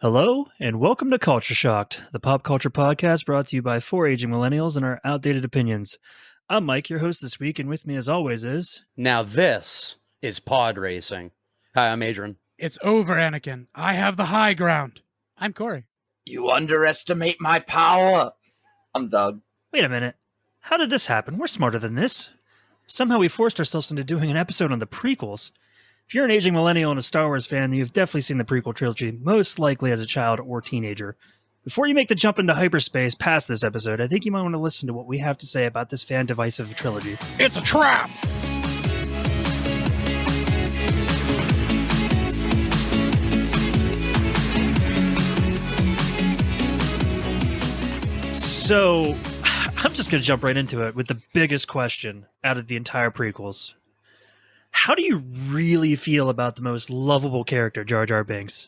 Hello, and welcome to Culture Shocked, the pop culture podcast brought to you by four aging millennials and our outdated opinions. I'm Mike, your host this week, and with me as always is... Now this is pod racing. Hi, I'm Adrian. It's over, Anakin. I have the high ground. I'm Corey. You underestimate my power. I'm Doug. Wait a minute. How did this happen? We're smarter than this. Somehow we forced ourselves into doing an episode on the prequels. If you're an aging millennial and a Star Wars fan, then you've definitely seen the Prequel Trilogy, most likely as a child or teenager. Before you make the jump into hyperspace past this episode, I think you might want to listen to what we have to say about this fan-divisive trilogy. It's a trap! So, I'm just going to jump right into it with the biggest question out of the entire prequels. How do you really feel about the most lovable character, Jar Jar Binks?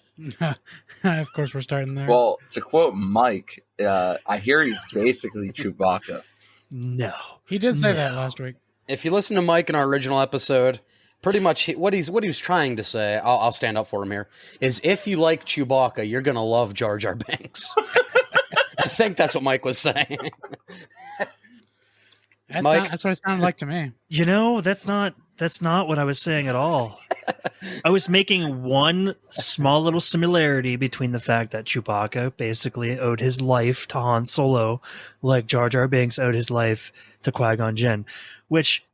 Of course, we're starting there. Well, to quote Mike, I hear he's basically Chewbacca. No. He did say that last week. If you listen to Mike in our original episode, pretty much what he was trying to say, I'll stand up for him here, is if you like Chewbacca, you're going to love Jar Jar Binks. I think that's what Mike was saying. That's what it sounded like to me. You know, that's not what I was saying at all. I was making one small little similarity between the fact that Chewbacca basically owed his life to Han Solo, like Jar Jar Binks owed his life to Qui-Gon Jinn, which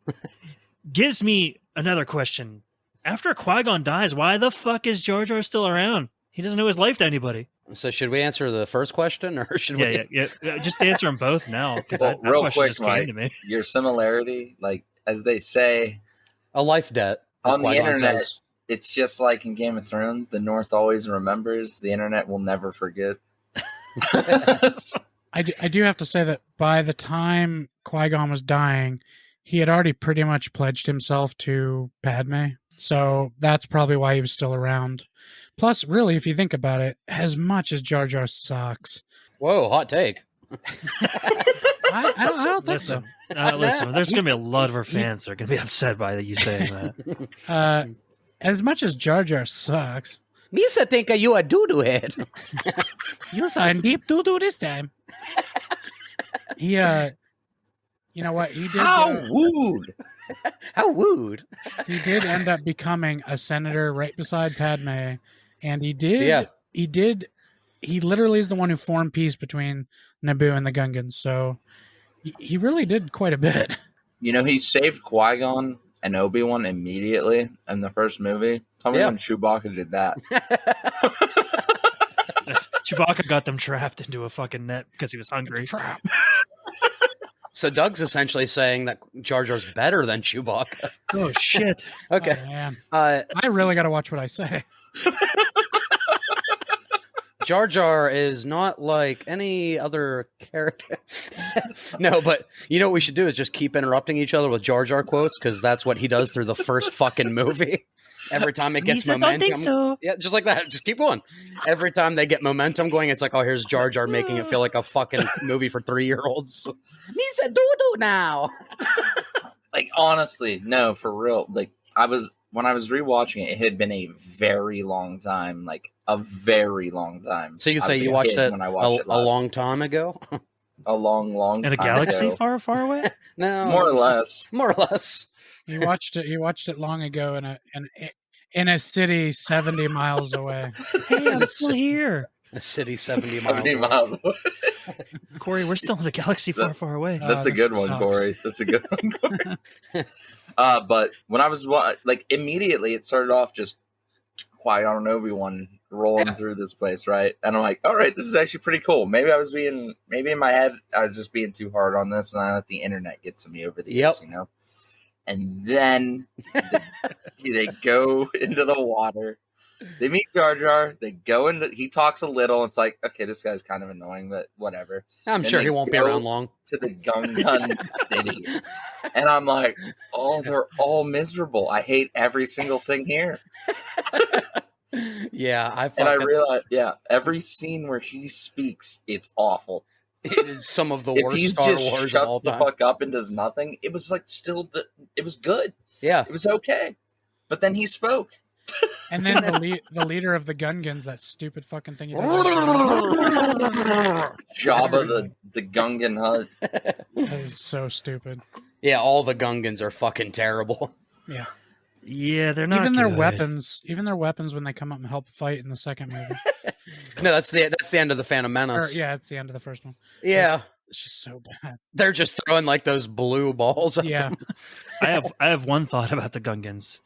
gives me another question. After Qui-Gon dies, why the fuck is Jar Jar still around? He doesn't owe his life to anybody. So should we answer the first question, or should we? Yeah. Just answer them both now, because Well, that real question quick, just Mike, came to me. your similarity, like as they say A life debt. as on the Qui-Gon internet, says. it's just like in Game of Thrones. The North always remembers. The internet will never forget. I do have to say that by the time Qui-Gon was dying, he had already pretty much pledged himself to Padme. So that's probably why he was still around. Plus, really, if you think about it, as much as Jar Jar sucks. Whoa, hot take. I don't think so. Listen, there's going to be a lot of our fans that are going to be upset by you saying that. As much as Jar Jar sucks, Misa think you a doo-doo head. you saw in deep doo-doo this time. He, you know what? He did. How wooed! How wooed. He did end up becoming a senator right beside Padme, and he literally is the one who formed peace between Naboo and the Gungans, so he really did quite a bit. You know, he saved Qui-Gon and Obi-Wan immediately in the first movie. Tell me when Chewbacca did that. Chewbacca got them trapped into a fucking net because he was hungry. Trap. So Doug's essentially saying that Jar Jar's better than Chewbacca. Oh, shit. Okay. Oh, man. I really got to watch what I say. Jar Jar is not like any other character. No, but you know what we should do is just keep interrupting each other with Jar Jar quotes, because that's what he does through the first fucking movie. Every time it gets momentum. Don't think so. Yeah, just like that. Just keep going. Every time they get momentum going, it's like, oh, here's Jar Jar making it feel like a fucking movie for 3-year-olds. Misa doo-doo now. Like, honestly, no, for real. Like, when I was rewatching it had been a very long time. Like, a very long time. So you say you watched it when I watched it a long time ago? A long time In a galaxy ago. far, far away? No. More or less. More or less. You watched it long ago in a city 70 miles away. Hey, I'm still here. A city 70 70 miles. miles away. Corey, we're still in a galaxy far, far away. That's a this good one, sucks. Corey. That's a good one, Corey. But when I was like, immediately it started off just Qui-Gon and Obi-Wan rolling through this place, right? And I'm like, all right, this is actually pretty cool. Maybe in my head I was just being too hard on this, and I let the internet get to me over the years, you know. And then they go into the water. They meet Jar Jar. They go into. He talks a little. It's like, okay, this guy's kind of annoying, but whatever. I'm sure he won't be around long. To the Gungan city, and I'm like, oh, they're all miserable. I hate every single thing here. Yeah, I realized, every scene where he speaks, it's awful. It is some of the If worst he Star just Wars of shuts all the time. fuck up and does nothing, it was like it was good. Yeah. It was okay. But then he spoke. And then the leader of the Gungans, that stupid fucking thing he does. Jabba the Gungan Hut. That is so stupid. Yeah, all the Gungans are fucking terrible. Yeah. Yeah, they're not Even their good. weapons when they come up and help fight in the second movie. No, that's the end of the Phantom Or, Menace. yeah, it's the end of the first one. Yeah. It's just so bad. They're just throwing like those blue balls at Yeah. them. I have one thought about the Gungans.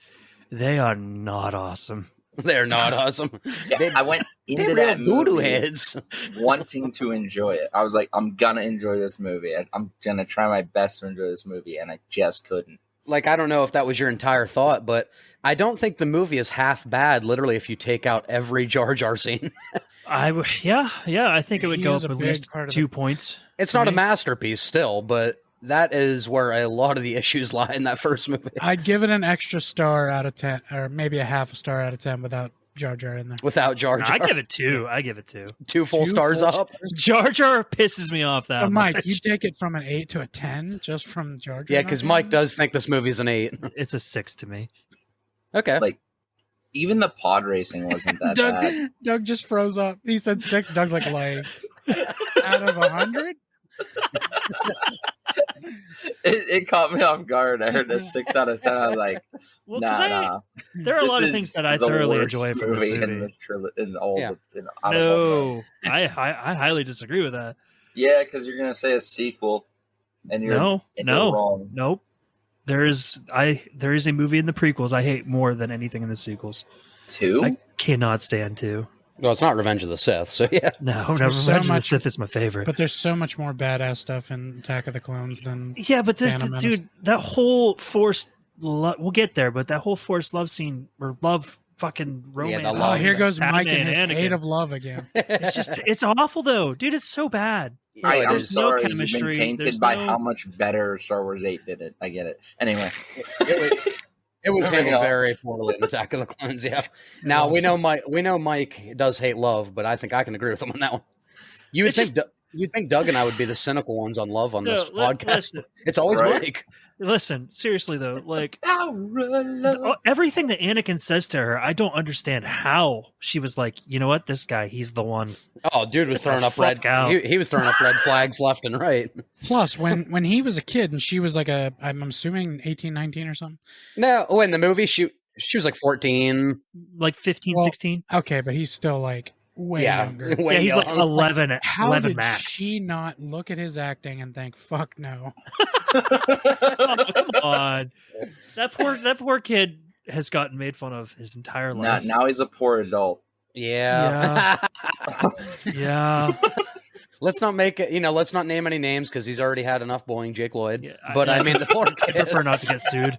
They are not awesome. They're not awesome. Yeah, I went into They're that real doo-doo movie heads. wanting to enjoy it. I was like, I'm gonna enjoy this movie. I'm gonna try my best to enjoy this movie, and I just couldn't. Like, I don't know if that was your entire thought, but I don't think the movie is half bad, literally, if you take out every Jar Jar scene. I think it would He go is up a at big least part of 2 it. points. It's for not a me. masterpiece still, but that is where a lot of the issues lie in that first movie. I'd give it an extra star out of 10, or maybe a half a star out of 10 without Jar Jar in there. Without Jar Jar. I give it 2. I give it 2. 2 full Two stars full up. Jar Jar pisses me off that So, Mike, much. you take it from an 8 to a 10 just from Jar Jar? Yeah, not because being Mike in does think this movie's an 8. It's a 6 to me. Okay. Like, even the pod racing wasn't that Doug, bad. Doug just froze up. He said 6. Doug's like out of 100? It caught me off guard. I heard a 6 out of 10. I was like, Well, 'cause nah. there are a lot of things that I thoroughly enjoy from this movie. in all Yeah. the, out of all the- No, I highly disagree with that. Yeah, because you're gonna say a sequel, and you're No, wrong. nope. There is a movie in the prequels I hate more than anything in the sequels. 2? I cannot stand 2. Well, it's not Revenge of the Sith, so yeah. No, There's so Revenge of the much- Sith is my favorite. But there's so much more badass stuff in Attack of the Clones than... Yeah, but Phantom Menace. dude, that whole forced we'll get there, but that whole forced love scene or love fucking romance. the Oh, love. here goes Padme Mike and his Anakin. hate of love again. It's awful though, dude. It's so bad. I'm there's no sorry, you've chemistry, been tainted there's by no- how much better Star Wars 8 did it. I get it. Anyway, It was Moving handled on. very poorly in Attack of the Clones, yeah. Now, we know Mike does hate love, but I think I can agree with him on that one. You'd think Doug and I would be the cynical ones on love on this podcast. Listen, It's always Right? Mike. listen, seriously though, like everything that Anakin says to her, I don't understand how she was like, you know what, this guy, he's the one. Oh, dude was throwing up Fuck red. out. He was throwing up red flags left and right. Plus, when he was a kid and she was like I'm assuming 18, 19 or something. No, in the movie she was like 14. Like 15, Well, 16. Okay, but he's still like way Yeah, younger. way Yeah, he's like young. 11, How 11 did max. she not look at his acting and think, "Fuck no"? Oh, come on, that poor kid has gotten made fun of his entire life. now he's a poor adult. Yeah. Yeah, Let's not make it. Let's not name any names because he's already had enough bullying Jake Lloyd. Yeah, but I- I mean, the poor I kid, prefer not to get sued.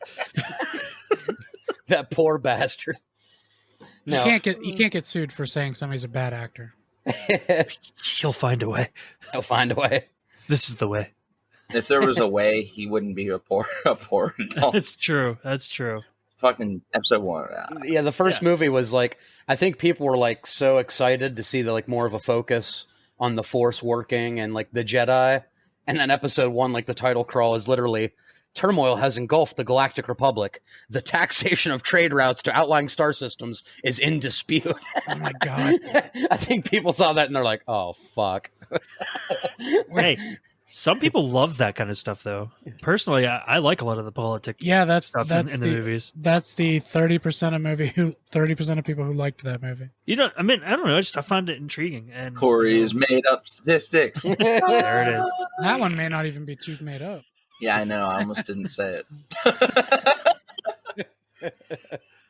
that poor bastard. No, You can't get sued for saying somebody's a bad actor. He'll find a way. he'll find a way. This is the way. If there was a way, he wouldn't be a poor adult. That's true. That's true. Fucking episode 1. Yeah, the first movie was like, I think people were like so excited to see the like more of a focus on the Force working and like the Jedi, and then episode 1, like the title crawl is literally turmoil has engulfed the Galactic Republic. The taxation of trade routes to outlying star systems is in dispute. Oh my god! I think people saw that and they're like, oh fuck. Hey, some people love that kind of stuff, though. Personally, I like a lot of the politics Yeah, that's stuff that's in the the movies. that's the 30% of people who liked that movie. You know, I mean, I don't know. I find it intriguing. And Corey's made up statistics. there it is. That one may not even be too made up. Yeah, I know. I almost didn't say it.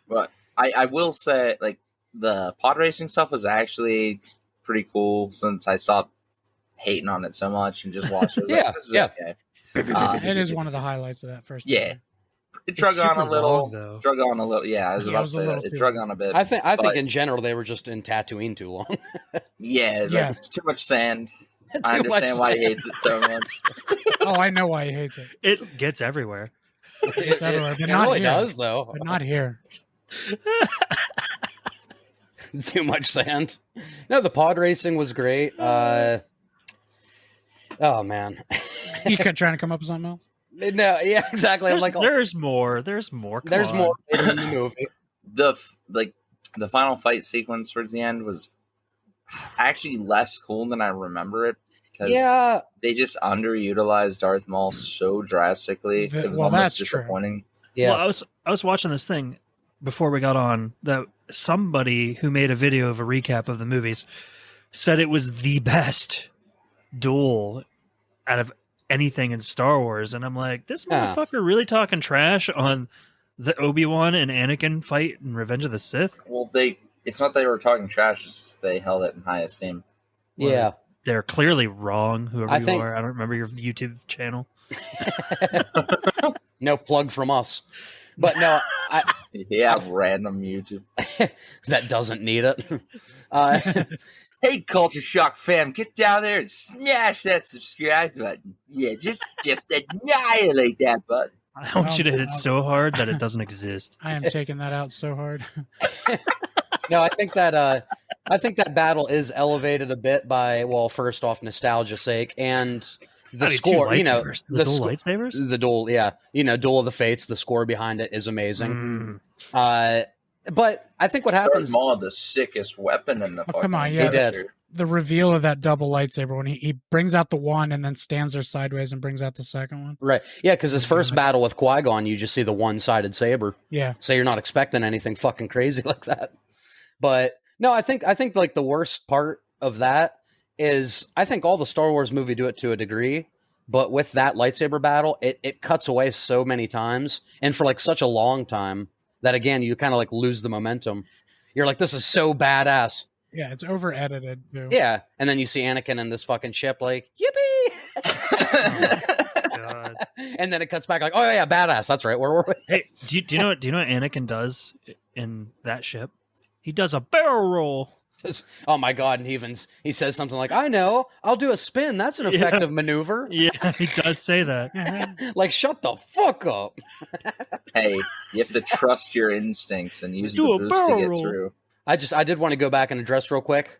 But I will say, like, the pod racing stuff was actually pretty cool since I stopped hating on it so much and just watched it. Yeah, This is yeah. okay. It is one of the highlights of that first. Yeah. movie. It drug It's on a super little. long, though. Drug on a little. Yeah, I was Yeah, about it to was a say that. little It too drug long. on a bit. I think But- in general they were just in Tatooine too long. Yeah, like, Yeah. it's too much sand. Too I much understand why he sand. hates it so much. Oh, I know why he hates it. It gets everywhere. It's everywhere, but It not really here. does though. But not here. Too much sand. No, the pod racing was great. Oh man. You kept trying to come up with something else. No, yeah, exactly. I'm like, There's more. There's more. Come there's on. more in the movie. The like the final fight sequence towards the end was actually less cool than I remember it, because Yeah, they just underutilized Darth Maul so drastically. It was almost disappointing. yeah. Well, I was watching this thing before we got on that somebody who made a video of a recap of the movies said it was the best duel out of anything in Star Wars, and I'm like, this motherfucker really talking trash on the Obi-Wan and Anakin fight in Revenge of the Sith? Well, it's not they were talking trash, it's just they held it in high esteem. Well, Yeah. they're clearly wrong, whoever I you think- are. I don't remember your YouTube channel. No plug from us. But no, Yeah, random YouTube. that doesn't need it. Hey, Culture Shock fam, get down there and smash that subscribe button. Yeah, just annihilate that button. I want you to hit it so hard that it doesn't exist. I am taking that out so hard. No, I think that battle is elevated a bit by, well, first off, nostalgia's sake, and the I mean, score. two You know, lightsabers. The dual sco- lightsabers. the duel. Yeah, Duel of the Fates. The score behind it is amazing. But I think what Darth happens. Maul had the sickest weapon in the fucking come on, yeah. He did. picture. The reveal of that double lightsaber when he brings out the one and then stands there sideways and brings out the second one. Right. Yeah, because his first battle with Qui-Gon, you just see the one-sided saber. Yeah. So you're not expecting anything fucking crazy like that. But no, I think like the worst part of that is I think all the Star Wars movie do it to a degree, but with that lightsaber battle, it cuts away so many times and for like such a long time that again you kind of like lose the momentum. You're like, this is so badass. Yeah, it's over edited too. Yeah. And then you see Anakin in this fucking ship like, yippee. God. And then it cuts back like, oh yeah, badass. That's right. Where were we? Hey, do you know what Anakin does in that ship? He does a barrel roll. Just, oh my god! And he says something like, "I know, I'll do a spin. That's an effective maneuver." Yeah, he does say that. Like, shut the fuck up. Hey, you have to trust your instincts and use Do the a boost to barrel get roll. through. I did want to go back and address real quick.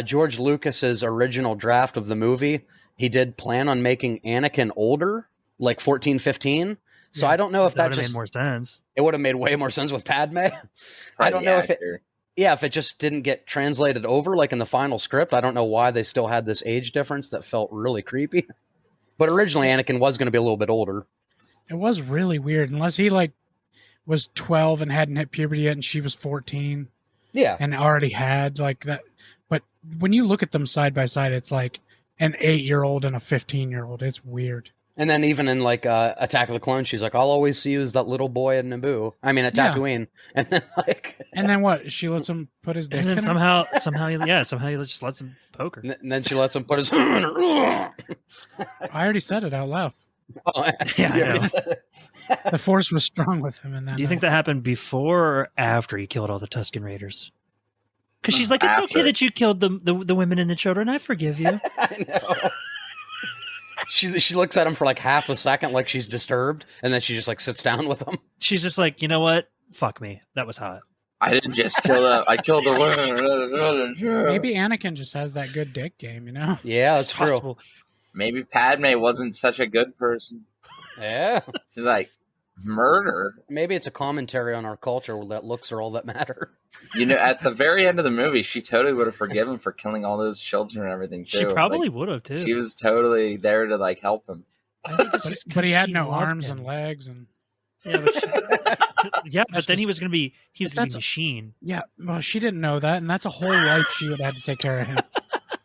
George Lucas's original draft of the movie, he did plan on making Anakin older, like 14, 15. So Yeah, I don't know if that would have just made more sense. it would have made way more sense with Padme. I Probably don't know if it. actor. Yeah, if it just didn't get translated over like in the final script, I don't know why they still had this age difference that felt really creepy. But originally Anakin was going to be a little bit older. It was really weird, unless he like was 12 and hadn't hit puberty yet, and she was 14 Yeah. and already had like that. But when you look at them side by side, it's like an 8-year-old and a 15-year-old. It's weird. And then even in like Attack of the Clones, she's like, I'll always see you as that little boy at Naboo. I mean, at Yeah. Tatooine. And then like, And then what? She lets him put his dick And then in her? somehow he just lets him poke her. and then she lets him put his. I already said it out loud. Oh, Yeah, I you already know. said it. The Force was strong with him in that. Do you think that happened before or after he killed all the Tusken Raiders? Because she's like, it's okay After. that you killed the women and the children. I forgive you. I know. She looks at him for like half a second, like she's disturbed, and then she just like sits down with him. She's just like, you know what? Fuck me. That was hot. I didn't just kill them. I killed the women. Maybe Anakin just has that good dick game, you know? Yeah, that's It's true. possible. Maybe Padme wasn't such a good person. Yeah, She's like, murder? maybe it's a commentary on our culture that looks are all that matter. You know, at the very end of the movie, she totally would have forgiven for killing all those children and everything, too. She probably Like, would have too. she was totally there to, like, help him. I think it's But, just 'cause but he had she no loved arms him. and legs, and Yeah, but then he was gonna be he was gonna be That's- machine. yeah. Well, she didn't know that, and that's a whole life she would have had to take care of him.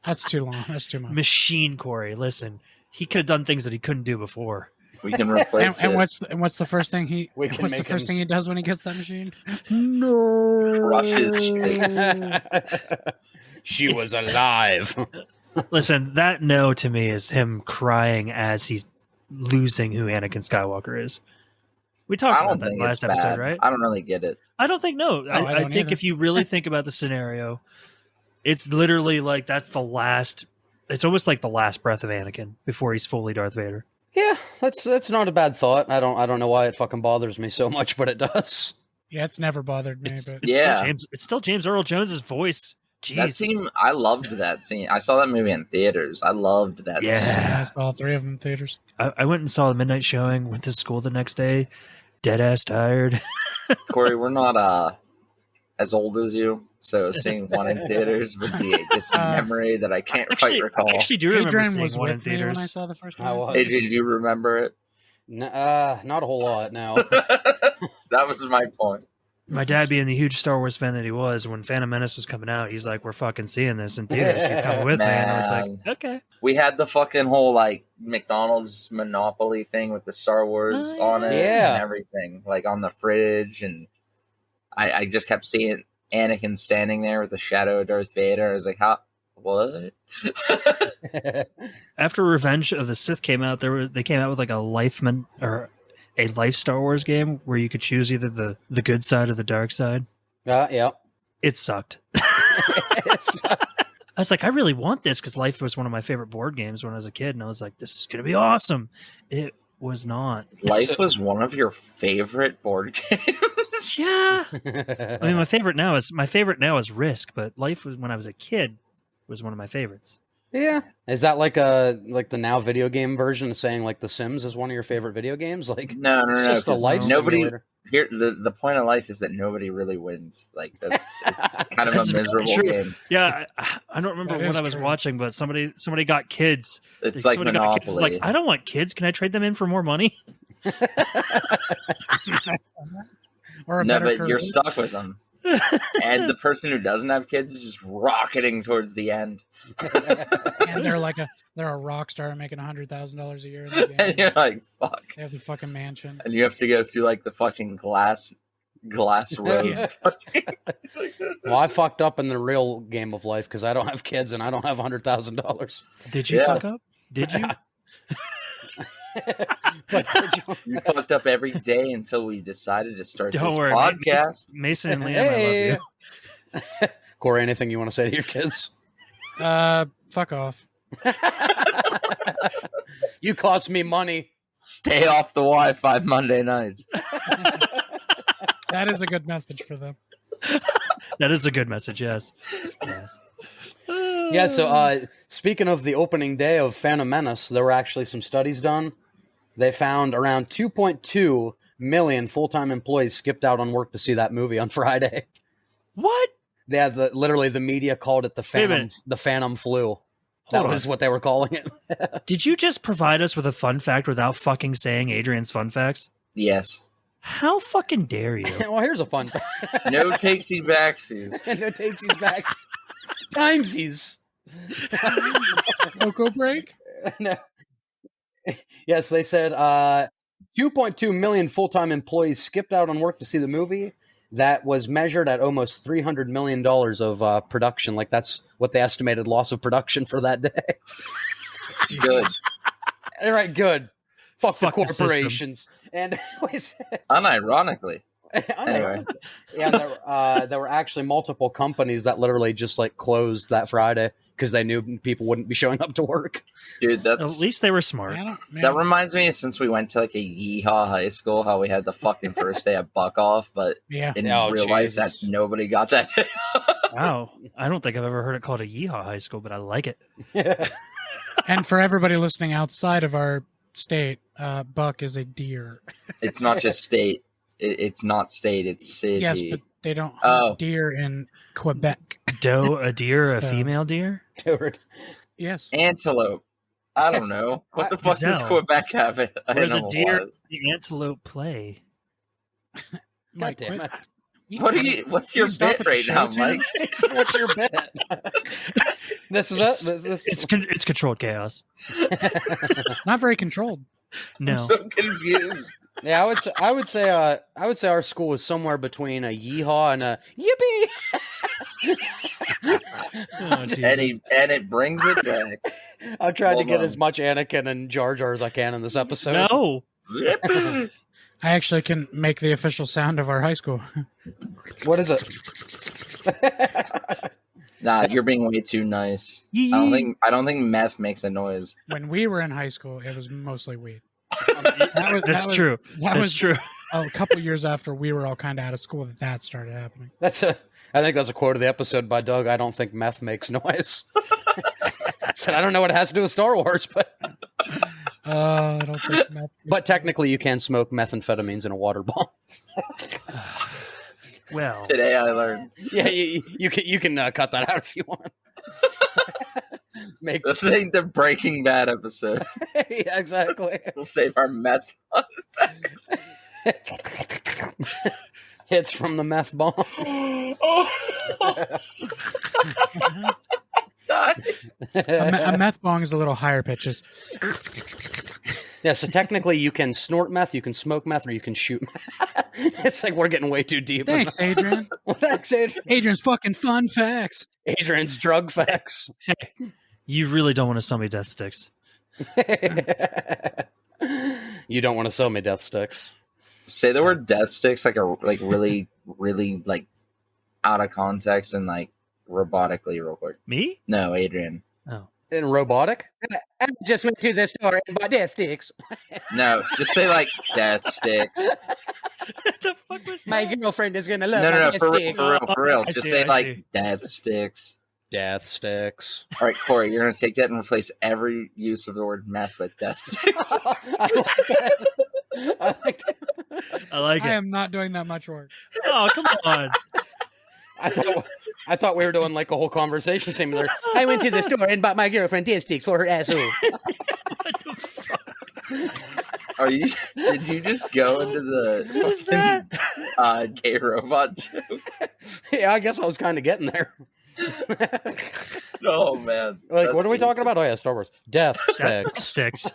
That's too long. That's too much. Machine Corey. Listen, he could have done things that he couldn't do before. We can replace And it. what's the first thing he We can what's the make first him- thing he does when he gets that machine? Crushes She was alive. Listen, that no to me is him crying as he's losing who Anakin Skywalker is. We talked I about don't that think last it's episode, bad. right? I don't really get it. I don't think no. I I don't think either. if you really think about the scenario, it's literally like that's the last. It's almost like the last breath of Anakin before he's fully Darth Vader. Yeah, that's not a bad thought. I don't know why it fucking bothers me so much, but it does. Yeah, it's never bothered me. It's, But Yeah. it's still James Earl Jones's voice. Jeez. That scene, I loved that scene. I saw that movie in theaters. I loved that Yeah. scene. I saw all three of them in theaters. I went and saw the midnight showing. Went to school the next day, dead ass tired. Corey, we're not as old as you, so seeing one in theaters would be a distant memory that I can't quite recall. I actually do remember Adrian seeing was one in with me when I theaters. saw the first I one. was. Adrian, do you remember it? Not a whole lot, no. That was my point. My dad, being the huge Star Wars fan that he was, when Phantom Menace was coming out, he's like, "We're fucking seeing this in theaters. You come with me?" And I was like, Man. "Okay." We had the fucking whole like McDonald's Monopoly thing with the Star Wars Oh, on it yeah. and everything, like on the fridge, and I just kept seeing Anakin standing there with the shadow of Darth Vader. I was like, "How? What?" After Revenge of the Sith came out, they came out with like a life Star Wars game where you could choose either the good side or the dark side. Yeah. It sucked. It's- I was like, I really want this because Life was one of my favorite board games when I was a kid, and I was like, this is going to be awesome. It was not. Life was one of your favorite board games. Yeah. I mean, my favorite now is Risk, but Life was when I was a kid was one of my favorites. Yeah. Is that like the now video game version of saying like The Sims is one of your favorite video games? Like No, it's just a 'cause life simulator. Here, the point of life is that nobody really wins. Like it's kind of That's a miserable true. game. Yeah, I don't remember That what is I was true. watching, but somebody got kids. It's like Somebody got kids. It's Monopoly. like, I don't want kids. Can I trade them in for more money? Or a No, better but career. you're stuck with them. And the person who doesn't have kids is just rocketing towards the end. And they're a rock star making $100,000 a year in the And game. you're like, fuck. They have the fucking mansion. And you have to go through like the fucking glass road. Yeah. Well, I fucked up in the real game of life because I don't have kids and I don't have $100,000. Did you Yeah. fuck up? Did you? You fucked up every day until we decided to start Don't this worry, podcast. Mason and Liam, Hey. I love you. Corey, anything you want to say to your kids? Fuck off. You cost me money. Stay off the Wi-Fi Monday nights. That is a good message for them. That is a good message. Yes. Yeah, so speaking of the opening day of Phantom Menace, there were actually some studies done. They found around 2.2 million full-time employees skipped out on work to see that movie on Friday. What? They had literally the media called it the Wait a Phantom flu. That Hold was what they were calling it. Did you just provide us with a fun fact without fucking saying Adrian's fun facts? Yes. How fucking dare you? Well, here's a fun fact. No takesy backsies. No takesies back. Timesies. Cocoa break? No. Yes, they said 2.2 million full-time employees skipped out on work to see the movie. That was measured at almost $300 million of production. Like, that's what they estimated loss of production for that day. Good. All right, good. Fuck the Fuck the system. corporations. And Unironically. Anyway. Yeah, there were actually multiple companies that literally just like closed that Friday because they knew people wouldn't be showing up to work. Dude, At least they were smart. that reminds me of since we went to like a yeehaw high school, how we had the fucking first day of buck off, but Yeah. in Oh, real life that Jesus. nobody got that day. Wow. I don't think I've ever heard it called a yeehaw high school, but I like it. And for everybody listening outside of our state, buck is a deer. It's not just state. It's not state, it's city. Yes, but they don't Oh. hunt deer in Quebec. A deer, a So- female deer? Dude. Yes. Antelope. I don't know. What the fuck does Gazelle. Quebec have? Where the Animal deer, wise? the antelope play. Mike, damn quit. it. What's your you stop bit at the right show, now, too? Mike? What's your bet? This is it. It's controlled chaos. Not very controlled. No. I'm so confused. Yeah, I would say our school was somewhere between a yeehaw and a yippee. Oh, Jesus. And it brings it back. I've tried to Hold get on. as much Anakin and Jar Jar as I can in this episode. No. I actually can make the official sound of our high school. What is it? Nah, you're being way too nice. I don't think meth makes a noise. When we were in high school, it was mostly weed. That's true. That That's was true. a couple years after we were all kind of out of school that started happening. I think that's a quote of the episode by Doug. I don't think meth makes noise. I said I don't know what it has to do with Star Wars, I don't think but technically you can smoke methamphetamines in a water bomb. Well, Today I learned. Yeah, you can cut that out if you want. Make This ain't the Breaking Bad episode. yeah, exactly. We'll save our meth. Hits from the meth bomb. A meth bong is a little higher pitches. Yeah, so technically you can snort meth, you can smoke meth, or you can shoot meth. It's like we're getting way too deep. Thanks, Adrian. Well, thanks, Adrian. Adrian's fucking fun facts. Adrian's drug facts. you really don't want to sell me death sticks. You don't want to sell me death sticks. Say the word death sticks like really, really like out of context and like robotically real quick. Me? No, Adrian. Oh. In robotic? I just went to the store and bought death sticks. No, just say like death sticks. What the fuck was My that? girlfriend is gonna love No, my no, death for real, sticks. for real. I Just see, say I like see. death sticks. Death sticks. All right, Corey, you're gonna take that and replace every use of the word meth with death sticks. I like that. I like that. I like I it. am not doing that much work. Oh, come on. I thought we were doing like a whole conversation similar. I went to the store and bought my girlfriend death sticks for her asshole. What the fuck? Are you? Did you just go into What is the that? gay robot joke? Yeah, I guess I was kind of getting there. Oh man! Like, That's what are we good. talking about? Oh yeah, Star Wars. Death sticks. Sticks.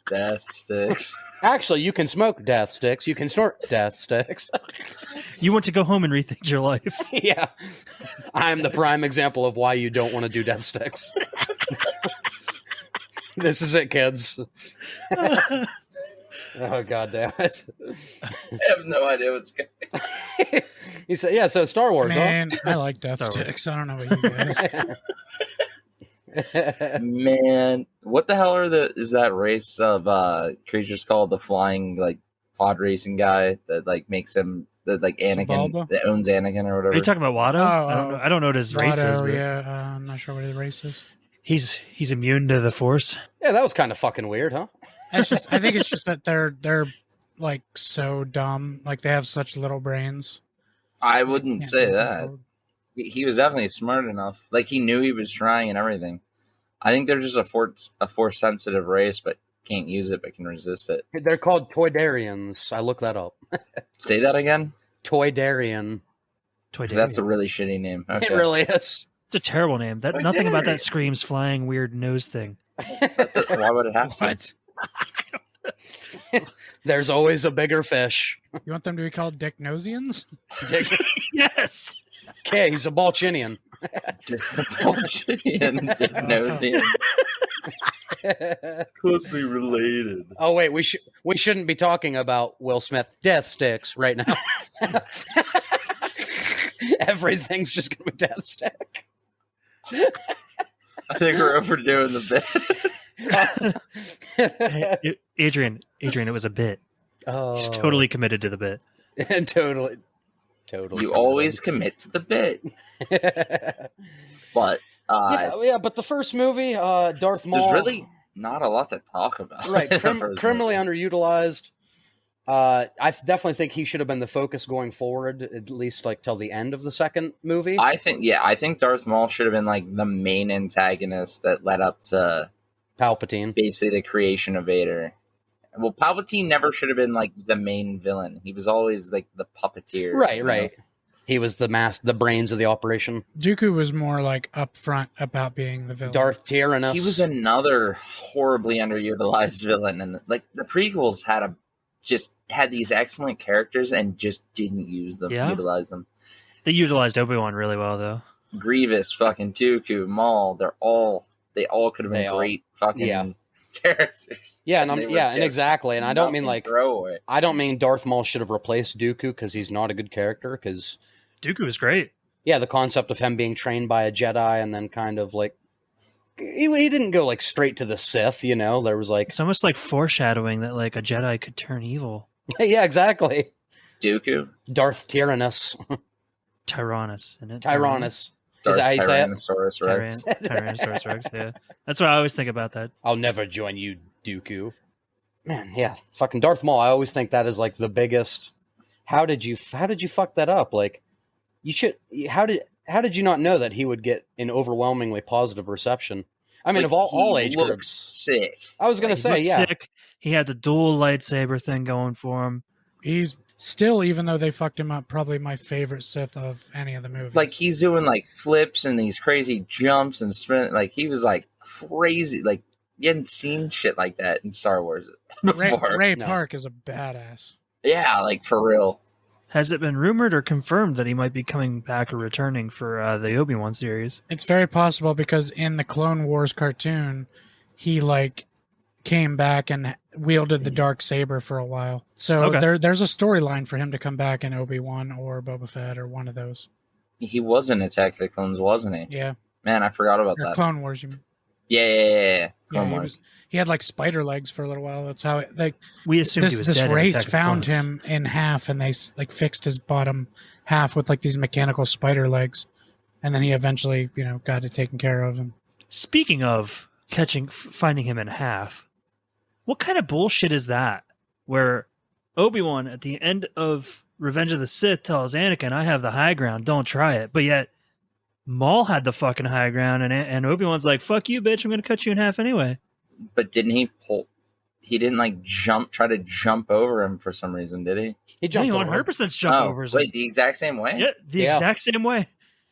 Death sticks. Actually, you can smoke death sticks. You can snort death sticks. You want to go home and rethink your life. Yeah. I'm the prime example of why you don't want to do death sticks. This is it, kids. Oh, God damn it. I have no idea what's going. He said, yeah, so Star Wars, Man, I like death Star Wars. sticks. I don't know about you guys. huh? Man, what the hell is that race of creatures called? The flying like pod racing guy that like makes him that like Anakin Sebulba? that owns Anakin or whatever. Are you talking about Watto? Oh, I don't know. I don't know what his race is. Watto, But yeah, I'm not sure what his race is. he's immune to the Force. Yeah, that was kind of fucking weird, huh? It's just, I think it's just that they're like so dumb. Like they have such little brains. I wouldn't Can't say be that. controlled. He was definitely smart enough. Like he knew he was trying and everything. I think they're just a force sensitive race, but can't use it, but can resist it. They're called Toydarians. I looked that up. Say that again. Toydarian. That's a really shitty name. It Okay. really is. It's a terrible name. That nothing about that screams flying weird nose thing. Why would it have to? What? There's always a bigger fish. You want them to be called Dicknosians? Yes. Okay, he's a Balchinian. Balchinian Dicknosian. Closely related. Oh wait, we shouldn't be talking about Will Smith death sticks right now. Everything's just gonna be death stick. I think we're overdoing the Hey, Adrian, it was a bit. Oh, He's totally committed to the bit. totally. You always commit to the bit. But yeah, but the first movie, Darth Maul, there's really not a lot to talk about. right, in the first criminally movie. underutilized. I definitely think he should have been the focus going forward, at least like till the end of the second movie. I think Darth Maul should have been like the main antagonist that led up to Palpatine. basically the creation of Vader. Well, Palpatine never should have been like the main villain. He was always like the puppeteer. Right, you know? right. He was the brains of the operation. Dooku was more like upfront about being the villain. Darth Tyrannus. He was another horribly underutilized villain, and like the prequels had these excellent characters and just didn't utilize them. They utilized Obi-Wan really well, though. Grievous, fucking Dooku, Maul, they all could have been great fucking characters. Yeah, They were and just exactly. And I don't mean nothing like throwaway. I don't mean Darth Maul should have replaced Dooku because he's not a good character. Because Dooku was great. yeah, the concept of him being trained by a Jedi and then kind of like he didn't go like straight to the Sith. You know, there was like It's almost like foreshadowing that like a Jedi could turn evil. yeah, exactly. Dooku, Darth Tyrannus, Tyrannus. Isn't it? Tyrannus. Darth Is that how you say it? Tyrannosaurus Rex. Tyrannosaurus Rex, yeah. That's what I always think about that. I'll never join you, Dooku. Man, yeah, fucking Darth Maul. I always think that is like the biggest how did you fuck that up? Like, you should. How did you not know that he would get an overwhelmingly positive reception? I mean, Like, of all age looks groups. sick. I was gonna He say, looked yeah. sick. He had the dual lightsaber thing going for him. He's still, even though they fucked him up, probably my favorite Sith of any of the movies. Like, he's doing like flips and these crazy jumps and sprint. Like, he was like crazy. Like, you hadn't seen shit like that in Star Wars before. Ray No. Park is a badass. Yeah, like for real. Has it been rumored or confirmed that he might be coming back or returning for the Obi-Wan series? It's very possible because in the Clone Wars cartoon, he like came back and wielded the dark saber for a while. So Okay. there's a storyline for him to come back in Obi-Wan or Boba Fett or one of those. He was in Attack of the Clones, wasn't he? Yeah, Man, I forgot about or that. Clone Wars. You mean? Yeah. Clone Yeah, Wars. he had like spider legs for a little while. That's how it like We assumed he was this dead in race Attack of the found Clones. him in half, and they like fixed his bottom half with like these mechanical spider legs, and then he eventually got it taken care of. And Speaking of finding him in half, what kind of bullshit is that? Where Obi-Wan at the end of Revenge of the Sith tells Anakin, "I have the high ground. Don't try it." But yet Maul had the fucking high ground, and Obi-Wan's like, "Fuck you, bitch! I'm going to cut you in half anyway." But didn't he pull? He didn't like try to jump over him for some reason, did he? He No, jumped he over 100% jump over his wait, the exact same way? Yeah, the Yeah. exact same way.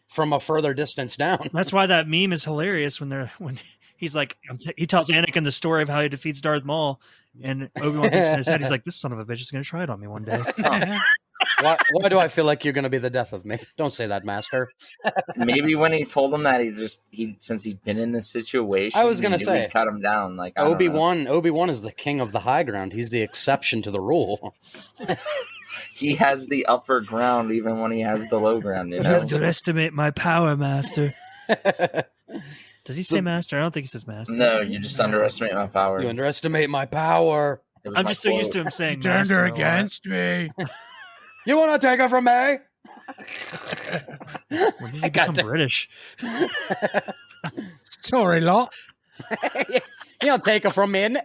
from a further distance down. That's why that meme is hilarious when he's like, he tells Anakin the story of how he defeats Darth Maul, and Obi-Wan thinks in his head, he's like, "This son of a bitch is going to try it on me one day." Why do I feel like you're going to be the death of me? Don't say that, Master. Maybe when he told him that, since he'd been in this situation, I was gonna he knew say, he'd cut him down. Like, I don't know. Obi-Wan is the king of the high ground. He's the exception to the rule. He has the upper ground even when he has the low ground. You You know? underestimate my power, Master. Does he say Master? I don't think he says Master. No, you just underestimate my power. You underestimate my power. It was I'm my just so used to quote. him saying turned Master. her a lot. against me. You want to take it from me? When did I he got become that. British? Sorry, lot. You don't take it from me.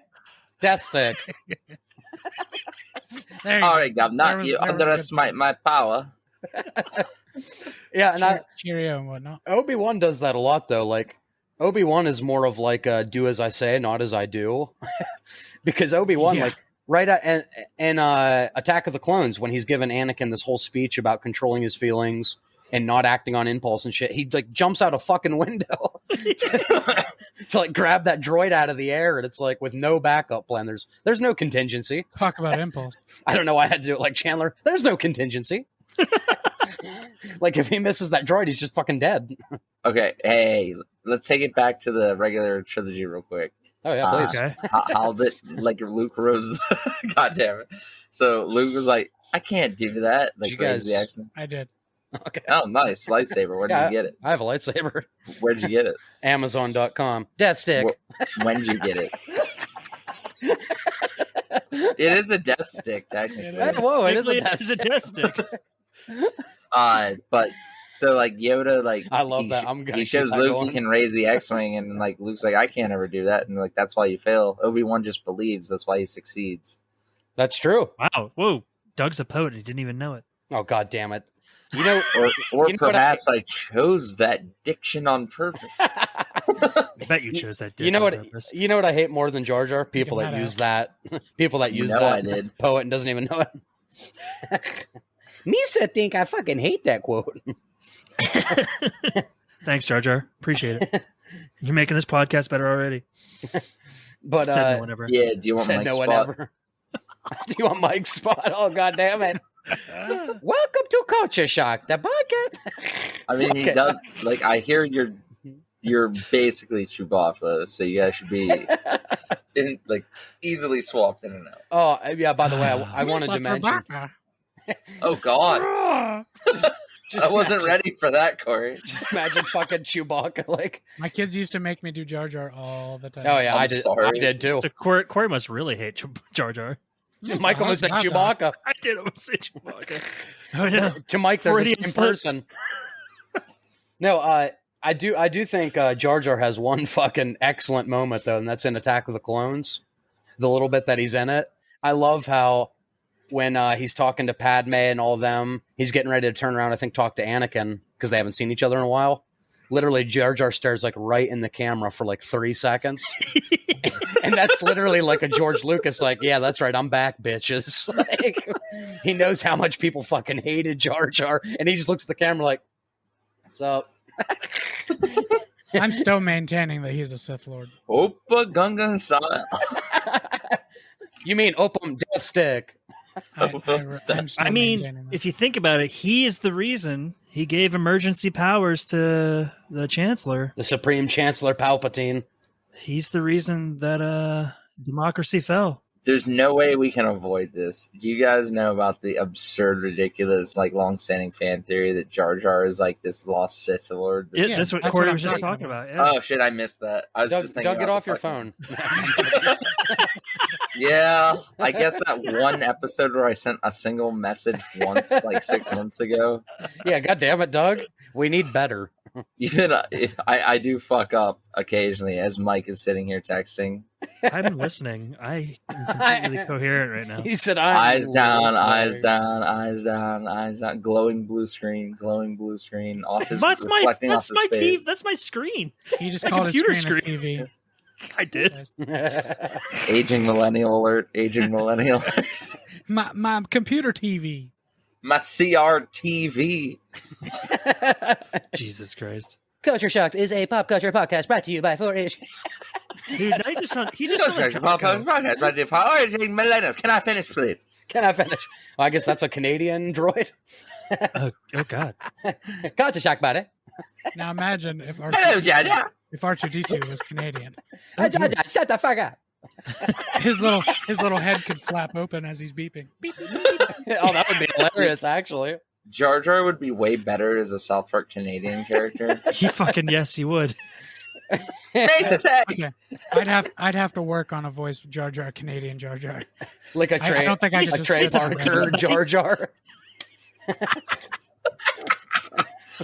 Death stick. There you All go. right, Governor, There was- you there was a good underestimate my power. Yeah, and Cheerio and whatnot. Obi-Wan does that a lot, though. Like, Obi-Wan is more of like a do as I say, not as I do. Because Obi-Wan, Yeah. like, right at in Attack of the Clones, when he's given Anakin this whole speech about controlling his feelings and not acting on impulse and shit, he like jumps out a fucking window to like grab that droid out of the air, and it's like with no backup plan. There's no contingency. Talk about impulse. I don't know why I had to do it like Chandler. There's no contingency. Like if he misses that droid, he's just fucking dead. Okay, hey, let's take it back to the regular trilogy real quick. Oh yeah, please. Okay. How did like Luke rose? God damn it! So Luke was like, "I can't do that." Like, You raise guys- the accent. I did. Okay. Oh, nice lightsaber. Where'd Yeah. you get it? I have a lightsaber. Where'd you get it? Amazon.com. Death stick. When'd you get it? It is a death stick, technically. It is. Whoa, it is a Technically, death it is a stick. death stick. But so like Yoda, like I love he that. I'm gonna he keep shows that Luke going. he can raise the X-wing, and like Luke's like, I can't ever do that, and like that's why you fail. Obi-Wan just believes. That's why he succeeds. That's true. Wow. Whoa. Doug's a poet. He didn't even know it. Oh god damn it. You know Or You know what perhaps I chose that diction on purpose. I bet you chose that. Dick you know on what purpose. you know what I hate more than Jar Jar? People Figure that that use that people that You use know that I did. poet and doesn't even know it. Misa think I fucking hate that quote. Thanks, Jar Jar. Appreciate it. You're making this podcast better already. But Said no one ever. Yeah, do you want said Mike's no one spot? ever. Do you want Mike's spot? Oh god damn it. Welcome to Culture Shock, the podcast. I mean, he Okay. does. Like, I hear you're basically Chewbacca, so you guys should be easily swapped in and out. Oh yeah, by the way, I wanted to mention Oh God, I wasn't ready for that, Corey. Just imagine fucking Chewbacca like. My kids used to make me do Jar Jar all the time. Oh yeah, I'm I did. sorry. I did too. So Corey must really hate Jar Jar. Mike almost said Hot dog. Chewbacca. I did almost say Chewbacca. Oh no. To Mike, they're the Freudian same slip. person. No, I do think Jar Jar has one fucking excellent moment though, and that's in Attack of the Clones. The little bit that he's in it, I love how when he's talking to Padme and all of them. He's getting ready to turn around, I think, talk to Anakin because they haven't seen each other in a while. Literally, Jar Jar stares like right in the camera for like 3 seconds. And that's literally like a George Lucas, like, yeah, that's right, I'm back, bitches. Like, he knows how much people fucking hated Jar Jar, and he just looks at the camera like, what's up? I'm still maintaining that he's a Sith Lord. Opa Gungan style. You mean Opum Death Stick? I'm still I mean, maintaining that. if you think about it, he is the reason he gave emergency powers to the Chancellor. The Supreme Chancellor Palpatine. He's the reason that democracy fell. There's no way we can avoid this. Do you guys know about the absurd, ridiculous, like long-standing fan theory that Jar Jar is like this lost Sith Lord? Yeah, Yeah, that's what that's Corey what was I'm just talking talking about. Yeah. Oh shit, I missed that. I was just thinking. Doug, get about off the your fucking- phone. Yeah, I guess that one episode where I sent a single message once, like 6 months ago. Yeah, God damn it, Doug. We need better. Even I do fuck up occasionally as Mike is sitting here texting. I'm listening. I am completely coherent right now. He said, Eyes down, eyes down, eyes down, eyes down. Glowing blue screen off his reflecting off his face. That's my screen. He just My called his computer screen a screen. TV. I did. Aging millennial alert. Aging millennial alert. My computer TV. My CRTV. Jesus Christ, Culture Shocked is a pop culture podcast brought to you by 4-H. dude! He just sounded like Taco. Millennials. Can I finish, please? Can I finish? Well, I guess that's a Canadian droid. Oh God! Culture Shock, buddy. Now imagine if Hello, Jar Jar. R2D2 was Canadian. Shut the fuck up. His little head could flap open as he's beeping. Beep, beep, beep. Oh, that would be hilarious, actually. Jar Jar would be way better as a South Park Canadian character. He fucking yes, he would. Race attack! Okay. I'd have to work on a voice Jar Jar, Canadian Jar Jar. Like a I Trey, don't think I a could Trey just skip Parker that. Jar Jar.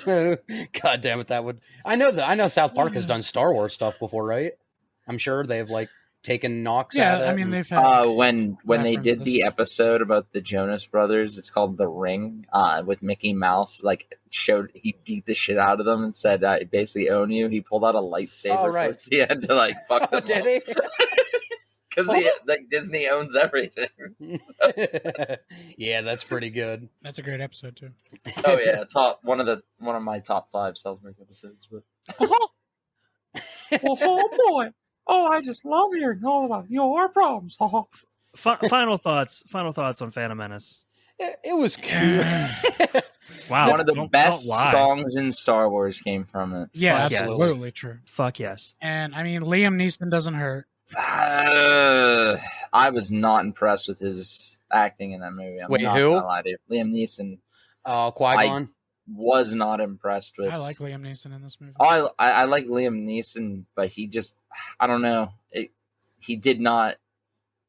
God damn it, that would. I know South Park has done Star Wars stuff before, right? I'm sure they've like taken knocks at it. Yeah, I mean they've had When they did references. the episode about the Jonas Brothers, it's called The Ring, with Mickey Mouse, like he beat the shit out of them and said, "I basically own you." He pulled out a lightsaber Oh, right. towards the end to like fuck them Did he? because like Disney owns everything. Yeah, that's pretty good. that's a great episode too. Oh yeah, one of my top 5 South Park episodes. But Oh boy! Oh, I just love hearing all about your problems. Final thoughts on Phantom Menace. It was cute. Wow, one of the don't best lie. songs in Star Wars came from it. Yeah, Fuck yes. absolutely true. Fuck yes. And I mean Liam Neeson doesn't hurt. I was not impressed with his acting in that movie. I'm Wait, not who? gonna lie to you. Liam Neeson Qui-Gon. was not impressed with. I like Liam Neeson in this movie. I like Liam Neeson, but he just, I don't know. He did not.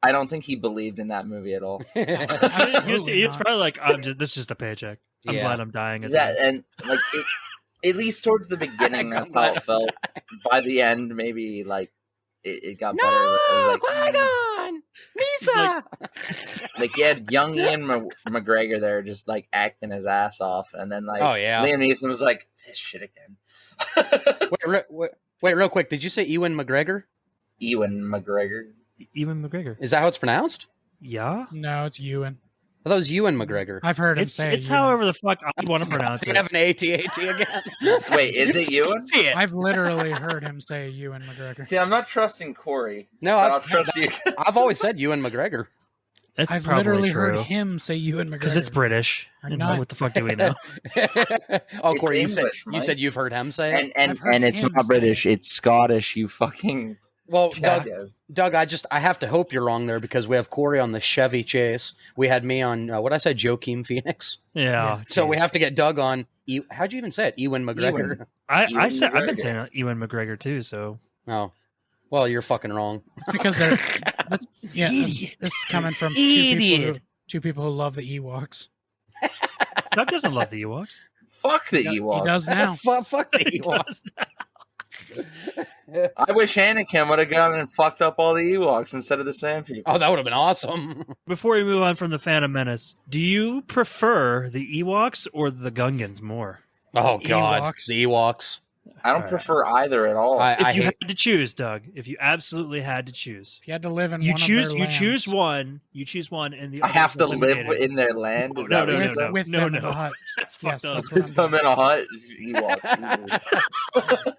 I don't think he believed in that movie at all. Absolutely It's not. probably like this is just a paycheck. I'm Yeah. glad I'm dying. At That the end. and like at least towards the beginning, that's how it felt. By the end, maybe like it got better. It was like, Qui-Gon! Misa! like you had young Ian McGregor there, just like acting his ass off, and then like Oh, yeah. Liam Neeson was like, "This shit again." Wait, real quick. Did you say Ewan McGregor? Ewan McGregor. Ewan McGregor. Is that how it's pronounced? Yeah. No, it's Ewan. I thought it was Ewan McGregor. I've heard him It's say it's Ewan. however the fuck I want to pronounce You it. have an AT again. Wait, is it Ewan? I've literally heard him say Ewan McGregor. See, I'm not trusting Corey. No, But I'll I've, trust you. I've always said Ewan McGregor. That's I've probably literally true. heard him say Ewan McGregor. Because it's British. Or And not. what the fuck do we know? Oh, It's Corey, English, you Mike. said you've heard him say it? And I've heard it's him not say British. it. It's Scottish. You fucking Well, jackass. Doug, I have to hope you're wrong there because we have Corey on the Chevy Chase. We had me on what I said, Joaquin Phoenix. Yeah. So we geez. have to get Doug on. How'd you even say it? Ewan McGregor. Ewan. I Ewan said I've been McGregor. saying Ewan McGregor too. So Oh, well, you're fucking wrong. It's because they're this is coming from two people who love the Ewoks. Doug doesn't love the Ewoks. Fuck the He Ewoks. does now. Fuck the He Ewoks. does. I wish Anakin would have gone and fucked up all the Ewoks instead of the Sand People. Oh, that would have been awesome. Before we move on from the Phantom Menace, do you prefer the Ewoks or the Gungans more? Oh God, Ewoks. the Ewoks. I don't Alright. prefer either at all. If you hate- had to choose, Doug, if you absolutely had to choose, If you had to live in you one choose of you their choose lands, one, you choose one, and the I have to other's live eliminated. in their land. Is No, that no, what no, you're saying? with no, them no. in the hut. That's Yes, fucked up. that's what I'm With them doing. in a hut. Ewoks.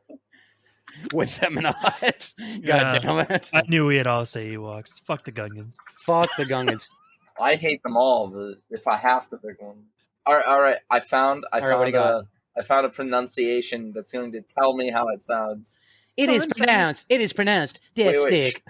with them in a hut. God Yeah. damn it! I knew we'd all say Ewoks. Fuck the Gungans. Fuck the Gungans. I hate them all, but if I have to pick one. All right. I found right, what do you got? I found a pronunciation that's going to tell me how it sounds. It is pronounced. It is pronounced. Death Wait. stick.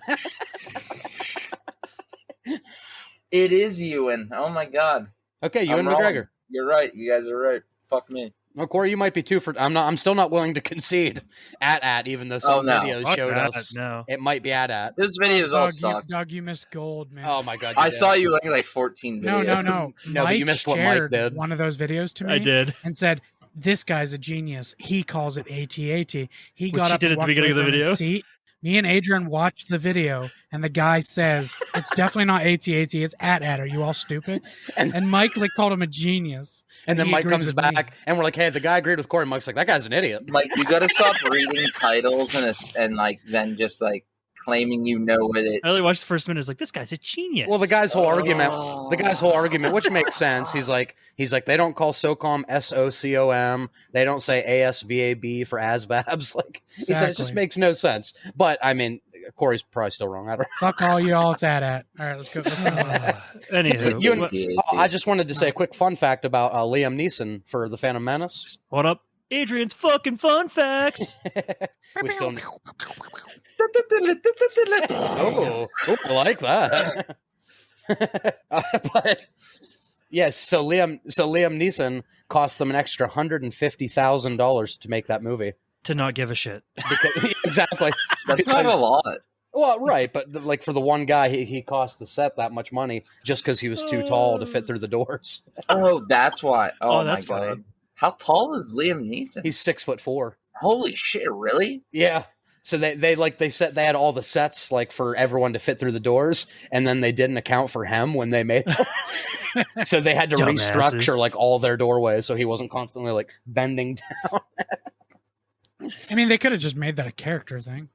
It is Ewan. Oh my god. Okay, Ewan I'm wrong. McGregor. You're right. You guys are right. Fuck me. Well, Corey, you might be too for. I'm still not willing to concede at even though some no. videos Fuck showed that, us no. it might be at. Those videos all Doug, sucked. Doug, you missed gold, man. Oh my god! I did. saw you like 14 no, videos. no. No, but you missed what Mike shared did. one of those videos to me. I did. And said, "This guy's a genius. He calls it AT-AT." He got he up did and at the walked beginning away of the from his video? seat. Me and Adrian watched the video, and the guy says, "It's definitely not AT-AT. It's at. Are you all stupid?" And Mike like called him a genius. And then he Mike agreed comes with me. back, and we're like, "Hey, the guy agreed with Corey." Mike's like, "That guy's an idiot." Mike, you gotta stop reading titles and like then just like claiming you know what it. I only watched the first minute. I was like, this guy's a genius. Well, the guy's whole argument, which makes sense. He's like, they don't call SOCOM SOCOM. They don't say ASVAB for ASVABs. Like he said, it just Exactly. makes no sense. But I mean, Corey's probably still wrong. I don't. Fuck all y'all. It's at. All right, let's go. Let's move on. Anywho, You and- what- I just wanted to say a quick fun fact about Liam Neeson for the Phantom Menace. hold up. Adrian's fucking fun facts. We still. Oh, I like that. But yes, so Liam Neeson cost them an extra $150,000 to make that movie. To not give a shit. Because, exactly. That's not a Because- lot. Well, right, but like for the one guy, he cost the set that much money just because he was too tall to fit through the doors. Oh, that's why. Oh, that's my god. funny. How tall is Liam Neeson? He's 6'4". Holy shit! Really? Yeah. So they had all the sets like for everyone to fit through the doors, and then they didn't account for him when they made them. So they had to Dumbasses. restructure like all their doorways so he wasn't constantly like bending down. I mean, they could have just made that a character thing.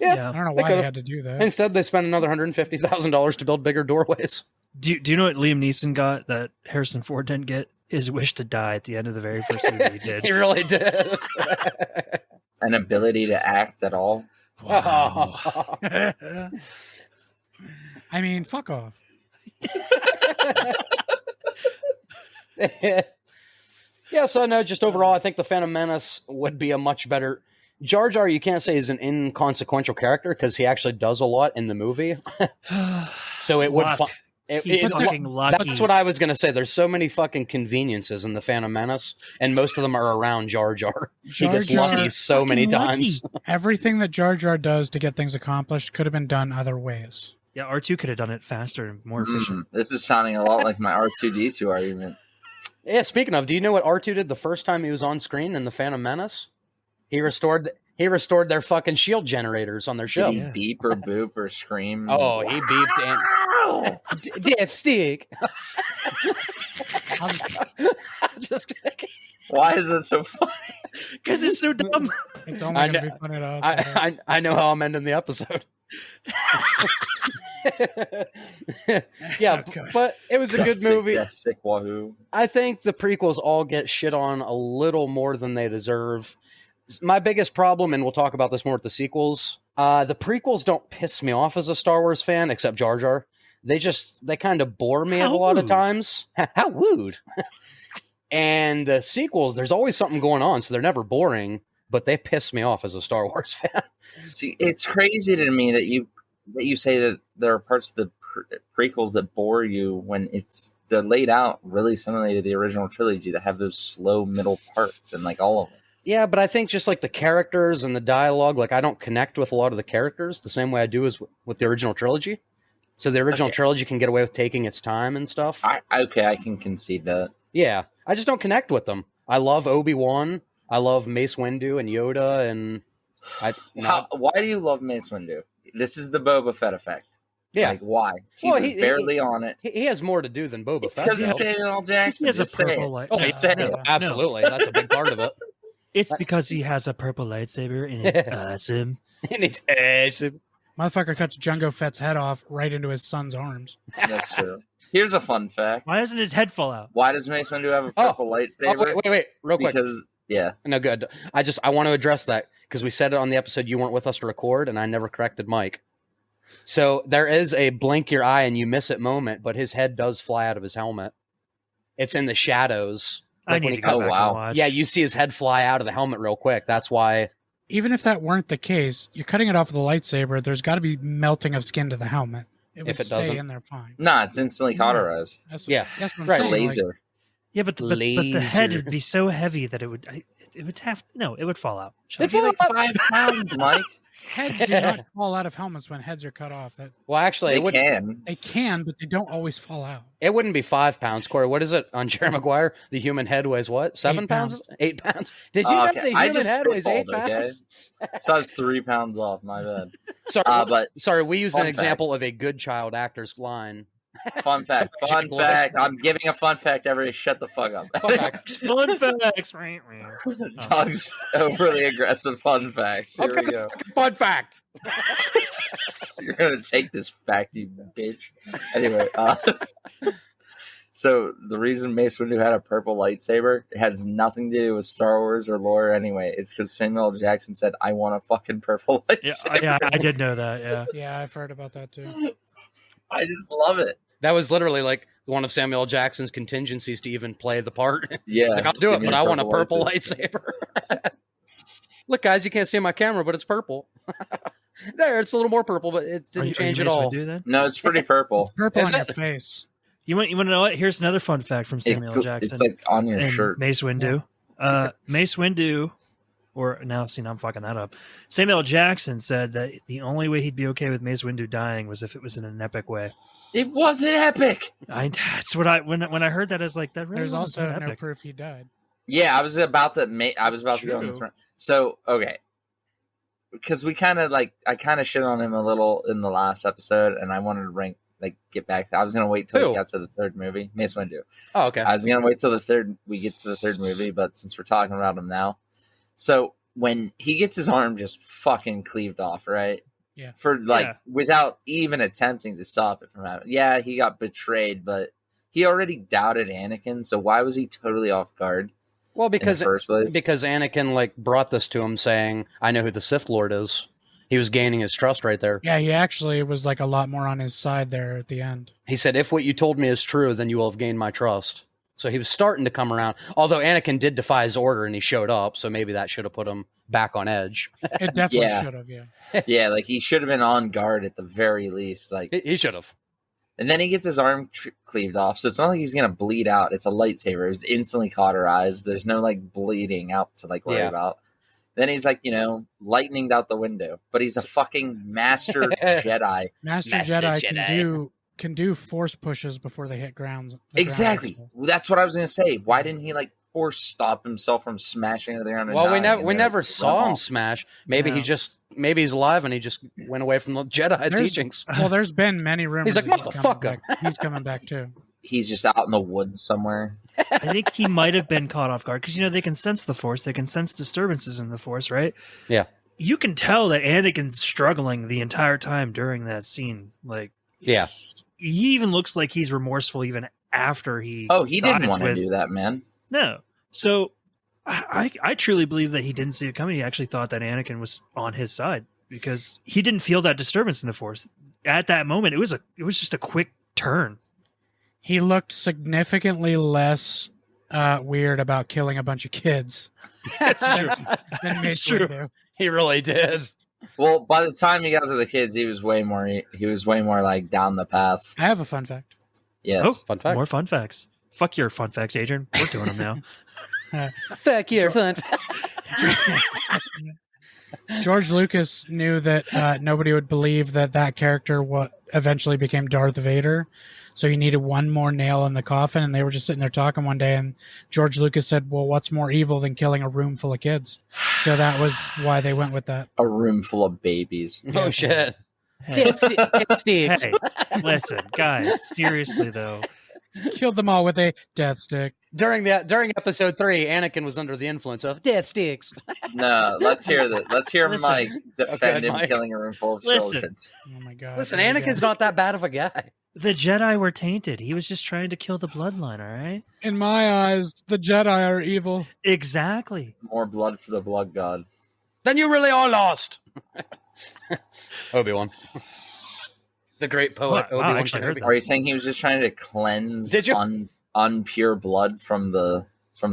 Yeah. I don't know They why could've. they had to do that. Instead, they spent another $150,000 to build bigger doorways. Do you know what Liam Neeson got that Harrison Ford didn't get? His wish to die at the end of the very first movie he did. He really did. An ability to act at all? Wow. I mean, fuck off. Yeah, so no, just overall, I think the Phantom Menace would be a much better. Jar Jar, you can't say is an inconsequential character because he actually does a lot in the movie. So it would. Luck. He's fucking lucky. That's what I was gonna say. There's so many fucking conveniences in the Phantom Menace, and most of them are around Jar Jar. He gets Jar lucky Jar's so many fucking lucky. times. Everything that Jar Jar does to get things accomplished could have been done other ways. Yeah, R2 could have done it faster and more efficient. This is sounding a lot like my R2D2 argument. Yeah. Speaking of, do you know what R2 did the first time he was on screen in the Phantom Menace? He restored their fucking shield generators on their Did ship. he Yeah. beep or boop or scream? Oh, he beeped and Wow. death stick. I'll just- Just Why is that so funny? Because it's so dumb. it's only I going to know- be funny to us. I know how I'm ending the episode. Yeah, Okay. but it was a good movie. That's sick, wahoo. I think the prequels all get shit on a little more than they deserve. My biggest problem, and we'll talk about this more with the sequels, the prequels don't piss me off as a Star Wars fan, except Jar Jar. They kind of bore me a How lot of rude. times. How rude. And the sequels, there's always something going on, so they're never boring, but they piss me off as a Star Wars fan. See, it's crazy to me that you say that there are parts of the prequels that bore you when they're laid out really similarly to the original trilogy that have those slow middle parts and like all of them. Yeah, but I think just like the characters and the dialogue, like I don't connect with a lot of the characters the same way I do as with the original trilogy. So the original Okay. trilogy can get away with taking its time and stuff. I can concede that. Yeah, I just don't connect with them. I love Obi-Wan. I love Mace Windu and Yoda and Why do you love Mace Windu? This is the Boba Fett effect. Yeah. Like, why? He was barely on it. He has more to do than Boba Fett. Because it's Samuel L. Jackson. He has a Just say purple it. light. Oh, Just say it. no. Absolutely. That's a big part of it. It's because he has a purple lightsaber and it's awesome. And it's awesome. Motherfucker cuts Jango Fett's head off right into his son's arms. That's true. Here's a fun fact. Why doesn't his head fall out? Why does Mace Windu have a purple lightsaber? Wait, real quick. Because, yeah. No, good. I want to address that because we said it on the episode you weren't with us to record, and I never corrected Mike. So there is a blink your eye and you miss it moment, but his head does fly out of his helmet. It's in the shadows. I need to go back and watch. Yeah, you see his head fly out of the helmet real quick. That's why. Even if that weren't the case, you're cutting it off with a lightsaber. There's got to be melting of skin to the helmet. It would If it stay doesn't. in there fine. Nah, it's instantly cauterized. That's Yeah. That's what I'm Right. saying, like, Laser. Yeah, but the head Laser. would be so heavy that it would it would fall out. It'd be like 5 pounds, Mike. heads do not fall out of helmets when heads are cut off. Well, actually, They can. They can, but they don't always fall out. it wouldn't be 5 pounds, Corey. What is it on Jerry Maguire? The human head weighs what? 7 8 pounds? pounds. 8 pounds? Did you know Okay, the I human just head weighs 8 spitballed, okay? pounds? So I was 3 pounds off, my bad. Sorry, But we used an fun example of a good child actor's line. fun fact. Fun Sorry, fact. I'm giving a fun fact. Everybody shut the fuck up. Fun fact. Fun facts. Doug's overly aggressive fun facts. Here we go. Fun fact. You're going to take this fact, you bitch. Anyway, so the reason Mace Windu had a purple lightsaber, it has nothing to do with Star Wars or lore anyway. It's because Samuel L. Jackson said, I want a fucking purple lightsaber. Yeah, I did know that. Yeah. Yeah, I've heard about that too. I just love it. That was literally like one of Samuel L. Jackson's contingencies to even play the part. Yeah. He's like, I'll do give it, me but I want a purple lightsaber. Look, guys, you can't see my camera, but it's purple. There, it's a little more purple, but it didn't change at all. No, it's pretty purple. Purple Is on it? your face. You want to know what? Here's another fun fact from Samuel L. Jackson. It's like on your and shirt. Mace Windu. Mace Windu, or now see, now I'm fucking that up. Samuel L. Jackson said that the only way he'd be okay with Mace Windu dying was if it was in an epic way. It wasn't epic. That's what when I heard that, I was like, that really There's wasn't also so no epic. proof he died. Yeah, I was about to go on this True. run. So, okay. Because I kind of shit on him a little in the last episode, and I wanted to get back. I was going to wait till Who? we got to the third movie. Mace Windu. Oh, okay. I was going to wait till we get to the third movie, but since we're talking about him now. So, when he gets his arm just fucking cleaved off, right? Yeah. Without even attempting to stop it from happening. Yeah, he got betrayed, but he already doubted Anakin, so why was he totally off guard Well, in because the first place? because Anakin brought this to him, saying, "I know who the Sith Lord is." He was gaining his trust right there. Yeah, he actually was a lot more on his side there at the end. He said, "If what you told me is true, then you will have gained my trust." So he was starting to come around. Although Anakin did defy his order and he showed up, so maybe that should have put him back on edge. It definitely Yeah. should have, yeah. Yeah, he should have been on guard at the very least. He should have. And then he gets his arm cleaved off, so it's not like he's gonna bleed out. It's a lightsaber. It's instantly cauterized. There's no bleeding out to worry Yeah. about. Then he's lightninged out the window. But he's a fucking master Jedi. Master Master Jedi, Jedi. can do force pushes before they hit grounds. Exactly. That's what I was gonna say. Why didn't he force stop himself from smashing into the ground? And Well, we dying never and then saw run him off? smash. Maybe Yeah. maybe he's alive and he just went away from the Jedi There's- teachings. Well, there's been many rumors. like, that "Motherfucker." He's coming back too. He's just out in the woods somewhere. I think he might have been caught off guard because they can sense the Force. They can sense disturbances in the Force, right? Yeah. You can tell that Anakin's struggling the entire time during that scene. Yeah. He even looks like he's remorseful even after he. Oh, he didn't sides want to with- do that, man. No. So I truly believe that he didn't see it coming. He actually thought that Anakin was on his side because he didn't feel that disturbance in the Force at that moment. It was just a quick turn. He looked significantly less weird about killing a bunch of kids That's true. than Mace It's true. Windu. He really did. Well, by the time he got to the kids, he was way more down the path. I have a fun fact. Yes. Oh, Fun fact. more fun facts. Fuck your fun facts, Adrian. We're doing them now. Fuck your fun. George Lucas knew that nobody would believe that character eventually became Darth Vader. So he needed one more nail in the coffin, and they were just sitting there talking one day, and George Lucas said, well, what's more evil than killing a room full of kids? So that was why they went with that. A room full of babies. Oh, shit. Hey, Steve. hey, listen, guys, seriously though. Killed them all with a death stick. During episode 3, Anakin was under the influence of death sticks. No, let's hear that. Let's hear Listen. Mike defend Okay, him Mike. killing a room full of Listen. children. Oh my god. Listen, Here we Anakin's go. not that bad of a guy. The Jedi were tainted. He was just trying to kill the bloodline, all right? In my eyes, the Jedi are evil. Exactly. More blood for the blood god. Then you really are lost. Obi-Wan. The great poet, Wow, I Obi-Wan actually heard Kenobi. that. Are you saying he was just trying to cleanse Did you? unpure blood from the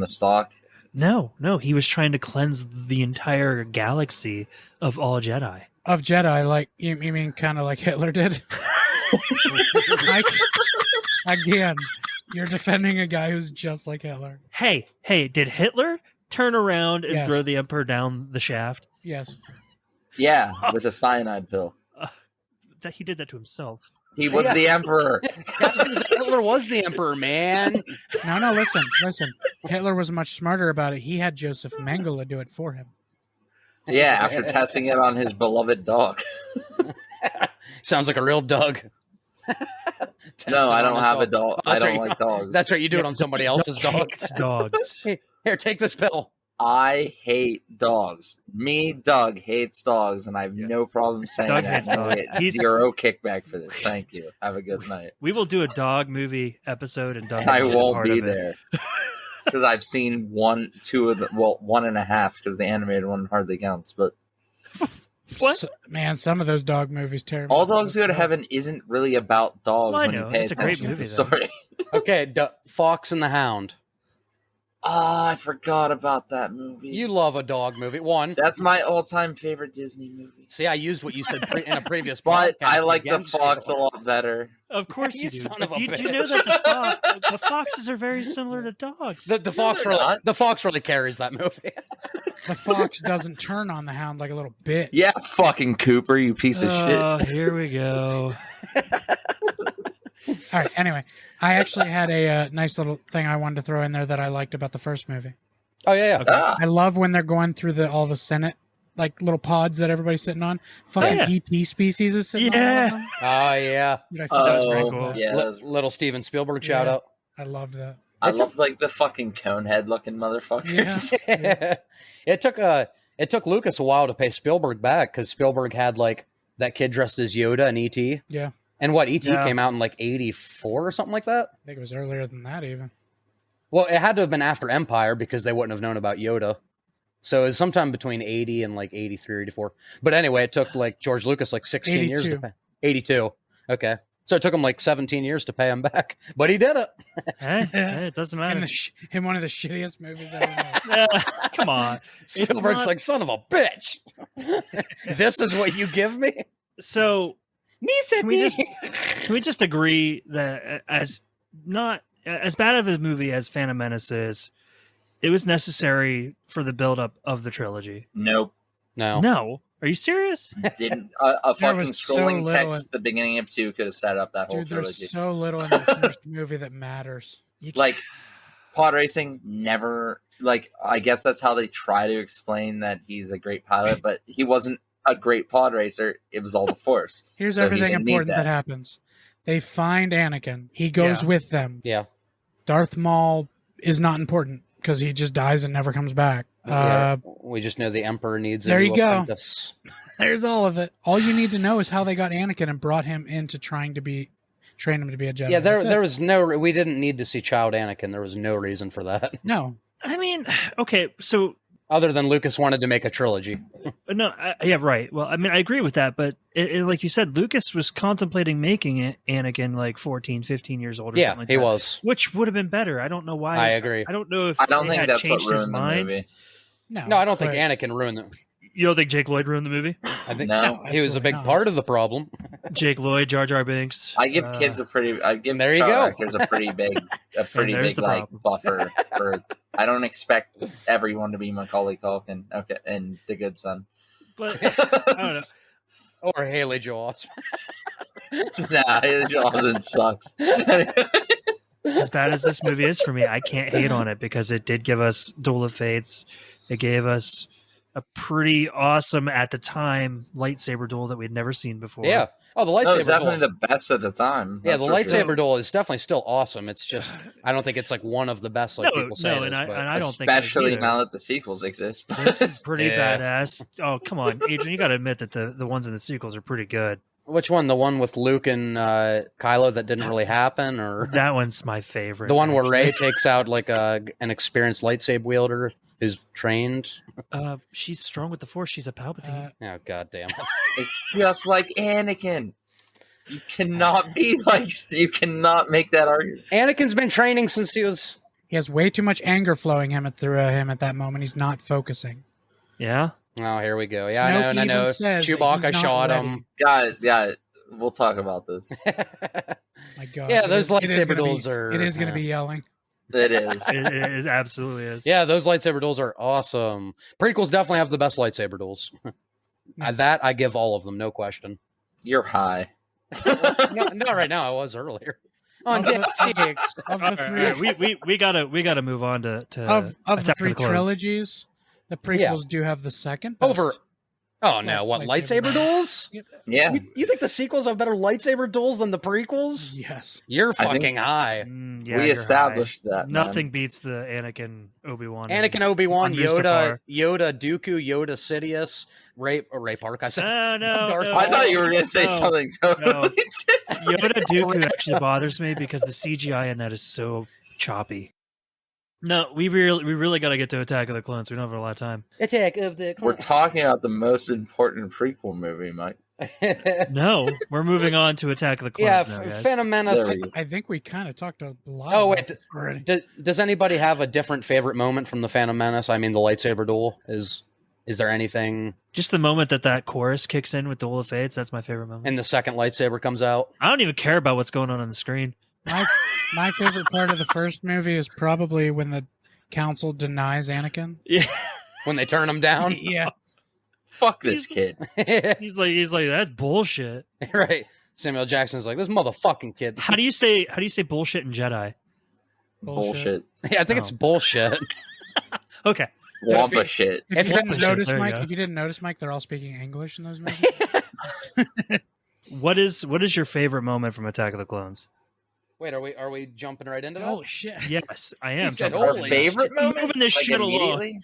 stock? No, he was trying to cleanse the entire galaxy of all Jedi. Of Jedi, like, you mean kind of like Hitler did? Like, again, you're defending a guy who's just like Hitler. Hey, did Hitler turn around and Yes. throw the Emperor down the shaft? Yes. Yeah, with a cyanide pill. That he did that to himself. He was Yeah. the emperor. Hitler was the emperor, man. No, listen. Hitler was much smarter about it. He had Joseph Mengele do it for him. Yeah, after testing it on his beloved dog. Sounds like a real Doug. No, I don't Testing on have his a dog. Oh, I that's don't right. like dogs. That's right. You do it on somebody else's dog. Hates dogs. Here, take this pill. I hate dogs. Me, Doug, hates dogs, and I have no problem saying Doug that. hates I dogs. get He's- zero kickback for this. Thank you. Have a good night. We will do a dog movie episode, and Doug I is won't part be of it. there because I've seen 1, 2 of the 1.5 because the animated one hardly counts. But What? So, man, some of those dog movies tear me All up. Dogs Go to Heaven isn't really about dogs Well, I when know. you pay It's a great attention to movie, the though. story. Okay, Fox and the Hound. I forgot about that movie. You love a dog movie. One. That's my all-time favorite Disney movie. See, I used what you said in a previous But podcast. I like the against Fox a you. lot better. Of course You you do. son of But a do you know bitch. that the foxes are very similar to dogs? The Fox they're really, not. the Fox really carries that movie. The fox doesn't turn on the hound like a little bitch. Yeah, fucking Cooper, you piece of shit. Oh, here we go. All right. Anyway, I actually had a nice little thing I wanted to throw in there that I liked about the first movie. Oh yeah, yeah. Ah, I love when they're going through all the Senate like little pods that everybody's sitting on. Fucking yeah. ET species is sitting Yeah. on one of them. Oh yeah. Dude, I thought that was pretty pretty cool. cool. yeah. Little Steven Spielberg shout Yeah. out. I loved that. I love like the fucking conehead looking motherfuckers. Yeah. It took Lucas a while to pay Spielberg back because Spielberg had like that kid dressed as Yoda and ET. Yeah. And what ET Yeah. came out in like '84 or something like that. I think it was earlier than that even. Well, it had to have been after Empire because they wouldn't have known about Yoda. So it was sometime between 80 and like 83 or 84. But anyway, it took like George Lucas like 16 years to 82. pay. 82. Okay. So it took him like 17 years to pay him back. But he did it. Hey, it doesn't matter. In one of the shittiest movies ever made. Come on. Spielberg's not- like, son of a bitch. This is what you give me? So Can can we just agree that as bad of a movie as Phantom Menace is, it was necessary for the buildup of the trilogy? Nope. No. No. Are you serious? Didn't a There fucking was so scrolling little text at the beginning of 2 could have set up that whole Dude, trilogy. there's so little in the first movie that matters. You Like pod racing never like I guess that's how they try to explain that he's a great pilot, but he wasn't a great pod racer. It was all the force. Here's So he everything didn't need important that. that. happens. They find Anakin. He goes Yeah. with them. Yeah. Darth Maul is not important because he just dies and never comes back. Yeah. We just know the Emperor needs a there new you go. apprentice. There's all of it. All you need to know is how they got Anakin and brought him into train him to be a Jedi. Yeah, That's it. there was no. We didn't need to see Child Anakin. There was no reason for that, No. I mean, okay, so other than Lucas wanted to make a trilogy. no, yeah, right. Well, I mean, I agree with that, but like you said, Lucas was contemplating making it Anakin like 14, 15 years old. Or Yeah, something like he that, was. which would have been better. I don't know why. I agree. I don't know if I don't they think had that's what changed his ruined the mind. movie. No, I don't think but- Anakin ruined it. You don't think Jake Lloyd ruined the movie? I think No. he was a absolutely big not. part of the problem. Jake Lloyd, Jar Jar Binks. I give kids a pretty. I give There you child go. actors a pretty big there's the like problems. buffer. For I don't expect everyone to be Macaulay Culkin. Okay, and the good son. But I don't know. Or Haley Joel Osment. Nah, Johnson sucks. As bad as this movie is for me, I can't hate on it because it did give us Duel of Fates. It gave us a pretty awesome, at the time, lightsaber duel that we'd never seen before. Yeah. Oh, the That was lightsaber definitely duel. the best at the time. Yeah, That's the for lightsaber sure. duel is definitely still awesome. It's just I don't think it's like one of the best like people say it is. and But I don't think it is Especially either. now that the sequels exist. There's some pretty Yeah. badass. Oh, come on, Adrian, you got to admit that the ones in the sequels are pretty good. which one? The one with Luke and Kylo that didn't really happen, or That one's my favorite. the one where actually. Rey takes out like an experienced lightsaber wielder who's trained? She's strong with the Force. She's a Palpatine. Oh, goddamn! It's just like Anakin. You cannot be like, you cannot make that argument. Anakin's been training since he was. He has way too much anger flowing through him at that moment. He's not focusing. Yeah. Oh, here we go. Yeah, Snoke I know. even says that Chewbacca he's not shot ready. him. Guys, we'll talk about this. My God. Yeah, It those is- it is lightsaber gonna be- duels are- It is going to yeah. be yelling. It is. It absolutely is. Yeah, those lightsaber duels are awesome. Prequels definitely have the best lightsaber duels. That I give all of them, no question. You're high. Not right now. I was earlier. On day 6. Of All the right, three, we gotta move on to of the Attack three the Clones. trilogies, the prequels Yeah. do have the second best. Over. Oh no! What lightsaber duels? Yeah. You think the sequels have better lightsaber duels than the prequels? Yes. You're I think- fucking high. Yeah, We you're established high. that. man. Nothing beats the Anakin Obi-Wan. Anakin, Obi-Wan, on Yoda, Mustafar. Yoda, Dooku, Yoda, Sidious, Ray Park. I said. No, Darth no. I thought you were going to say No. something totally No. different. Yoda Dooku actually bothers me because the CGI in that is so choppy. No, we really got to get to Attack of the Clones. We don't have a lot of time. Attack of the. We're talking about the most important prequel movie, Mike. No, we're moving on to Attack of the Clones Yeah, now, guys. Phantom Menace. There we go. I think we kind of talked a lot. Oh, about wait, this already. Does anybody have a different favorite moment from the Phantom Menace? I mean, the lightsaber duel is. Is there anything? Just the moment that chorus kicks in with Duel of Fates, that's my favorite moment. And the second lightsaber comes out. I don't even care about what's going on the screen. My favorite part of the first movie is probably when the council denies Anakin. Yeah, When they turn him down. Yeah. Fuck this kid. he's like that's bullshit. Right. Samuel Jackson's like, this motherfucking kid. How do you say bullshit in Jedi? Bullshit. Yeah, I think it's Oh. bullshit. Okay. Wampa shit. If If you you- didn't Shit, notice, there you Mike, go. if you didn't notice, Mike, they're all speaking English in those movies. What is your favorite moment from Attack of the Clones? Wait, are we jumping right into that? Holy shit! Yes, I am. He said, talking Our about- holy favorite shit. moment? Moving this shit along. immediately?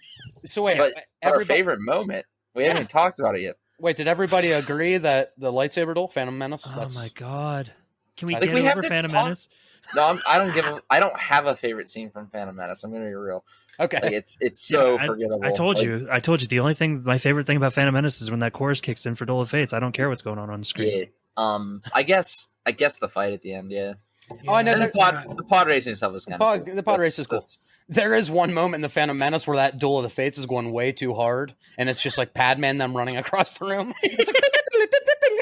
So wait, But our everybody, favorite moment. We haven't talked about it yet. wait, did everybody agree that the lightsaber duel, Phantom Menace? Oh my god! Can we Like, get we have over to Phantom talk- Menace? No, I don't have a favorite scene from Phantom Menace. I'm gonna be real. Okay. Like it's so Yeah, forgettable. I told Like, you. The only thing, my favorite thing about Phantom Menace is when that chorus kicks in for Duel of Fates. I don't care what's going on the screen. Yeah. I guess the fight at the end. Yeah. Oh, I know And that- the pod racing stuff was kind of. The pod race is cool. There is one moment in the Phantom Menace where that Duel of the Fates is going way too hard, and it's just like Padme and them running across the room.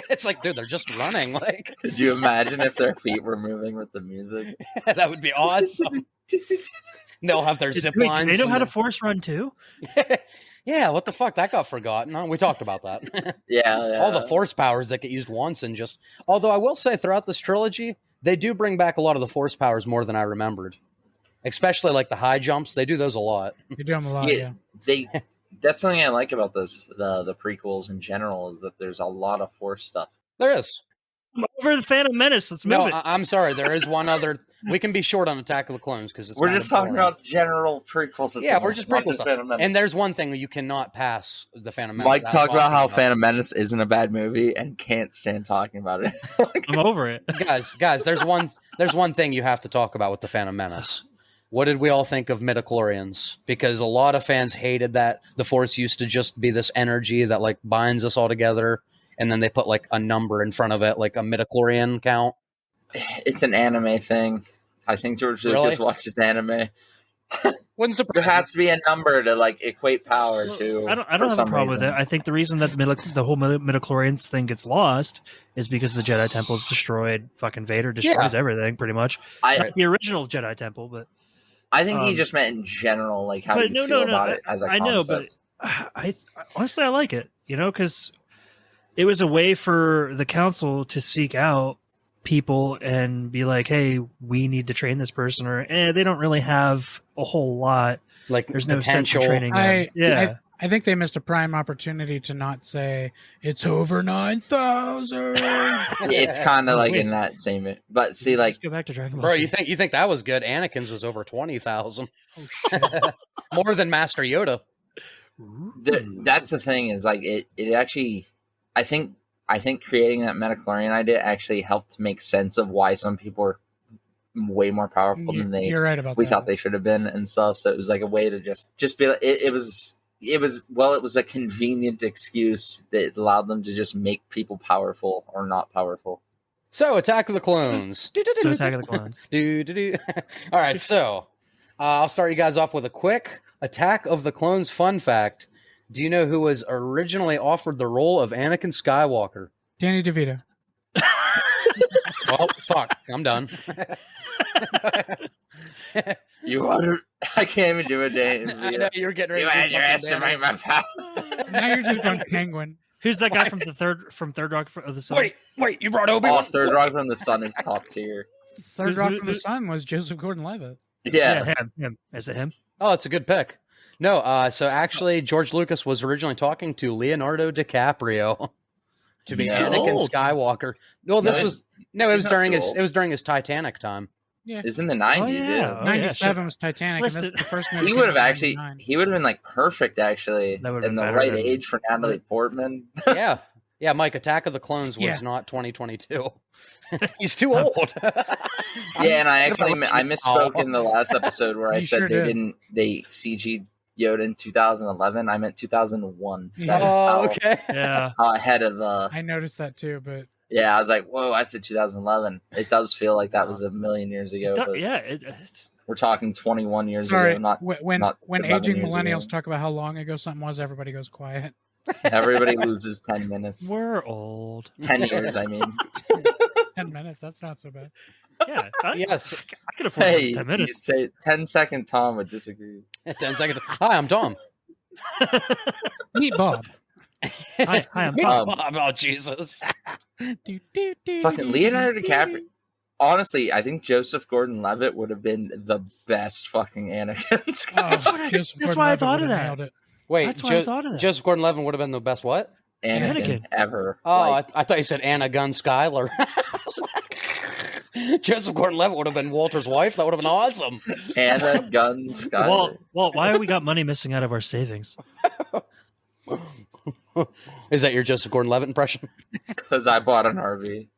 It's like, dude, they're just running. Like Could you imagine if their feet were moving with the music? that would be awesome. They'll have their zip Wait, do lines. they know and how to the- force run too? Yeah, what the fuck? That got forgotten. Huh? We talked about that. Yeah. All the force powers that get used once and just. Although I will say, throughout this trilogy, they do bring back a lot of the force powers more than I remembered. Especially like the high jumps, they do those a lot. You do them a lot, Yeah. yeah. That's something I like about the prequels in general is that there's a lot of force stuff. There is. Over the Phantom Menace. Let's move No, it. I'm sorry. There is one other. We can be short on Attack of the Clones because We're just talking about general prequels. at Yeah, the we're moment, just not prequel stuff. Phantom Menace. And there's one thing you cannot pass the Phantom Menace. Mike That's talked about how talking Phantom Menace isn't a bad movie and can't stand talking about it. I'm over it. guys. There's one thing you have to talk about with the Phantom Menace. What did we all think of midichlorians? Because a lot of fans hated that the Force used to just be this energy that like binds us all together, and then they put like a number in front of it, like a midichlorian count. It's an anime thing. I think George Really? Lucas watches anime. Wouldn't There surprise has to be a number to like equate power to. I don't for have a some problem with reason. it. I think the reason that the whole midichlorians thing gets lost is because the Jedi Temple is destroyed. Fucking Vader destroys everything pretty much. Not the original Jedi Temple, but I think he Um, just meant in general, like how but you no, feel no, no, about it as a I know, concept. I honestly I like it, because it was a way for the council to seek out people and be like, hey, we need to train this person, or they don't really have a whole lot. Like There's no sense in potential. training them. Yeah. I think they missed a prime opportunity to not say it's over 9,000. It's kind of like Wait. in that same. But see, like, Let's go back to Dragon Ball. Bro, Z. you think that was good? Anakin's was over 20,000. Oh shit! More than Master Yoda. that's the thing is like it actually. I think creating that metachlorian idea actually helped make sense of why some people are way more powerful than You're right about we that. thought they should have been and stuff. So it was like a way to just be like, it was a convenient excuse that allowed them to just make people powerful or not powerful. So, Attack of the Clones. So Attack of the Clones. All right, so I'll start you guys off with a quick Attack of the Clones fun fact. Do you know who was originally offered the role of Anakin Skywalker? Danny DeVito. Well, fuck, I'm done. I can't even do a day. I know you're getting ready You to do had your something, estimate Danny. my power. Now you're just on Penguin. Who's that guy from Third Rock of the Sun? Wait, you brought Obi-Wan? Third Rock from the Sun is top tier. Third Rock from the Sun was Joseph Gordon-Levitt. Yeah. Him. Is it him? Oh, it's a good pick. No, so actually, George Lucas was originally talking to Leonardo DiCaprio to be He's too Anakin old. Skywalker. No, it was he's not during too his old. it was during his Titanic time. Yeah. It's in the 90s, yeah. yeah. 97 shit. was Titanic, and this Listen, is the first movie. He came would have out in actually 99. he would have been like perfect actually That would've in been the better right than- age for Natalie Portman. Yeah, Mike. Attack of the Clones was Yeah. not 2022. He's too old. Yeah, and I misspoke in the last episode where I You said sure they did. they CG'd Yoda in 2011. I meant 2001. Yeah. That is Oh, okay. Yeah. how ahead of I noticed that too, but yeah, I was like, whoa, I said 2011. It does feel like that was a million years ago, but Yeah. It's, we're talking 21 years sorry. ago, not when not 11 aging years millennials ago. talk about how long ago something was, everybody goes quiet. Everybody loses 10 minutes. we're old. 10 years, I mean. 10 minutes, that's not so bad. Yeah. I Yes. could afford Hey, those 10 you minutes. say 10-second Tom would disagree. 10 seconds. Hi, I'm Tom. Meet Bob. Hi, I'm Me- Tom. Oh, Jesus. Fucking Leonardo DiCaprio. Honestly, I think Joseph Gordon-Levitt would have been the best fucking Anakin. Oh, That's why I thought of that. Nailed it. Wait, That's why I thought of that. Joseph Gordon-Levitt would have been the best what? Anakin Anakin. ever. Oh, Like, I thought you said Anna Gunn Schuyler. Joseph Gordon-Levitt would have been Walter's wife. That would have been awesome. Anna Gunn Skywalker. Well, why have we got money missing out of our savings? Is that your Joseph Gordon-Levitt impression? Because I bought an RV.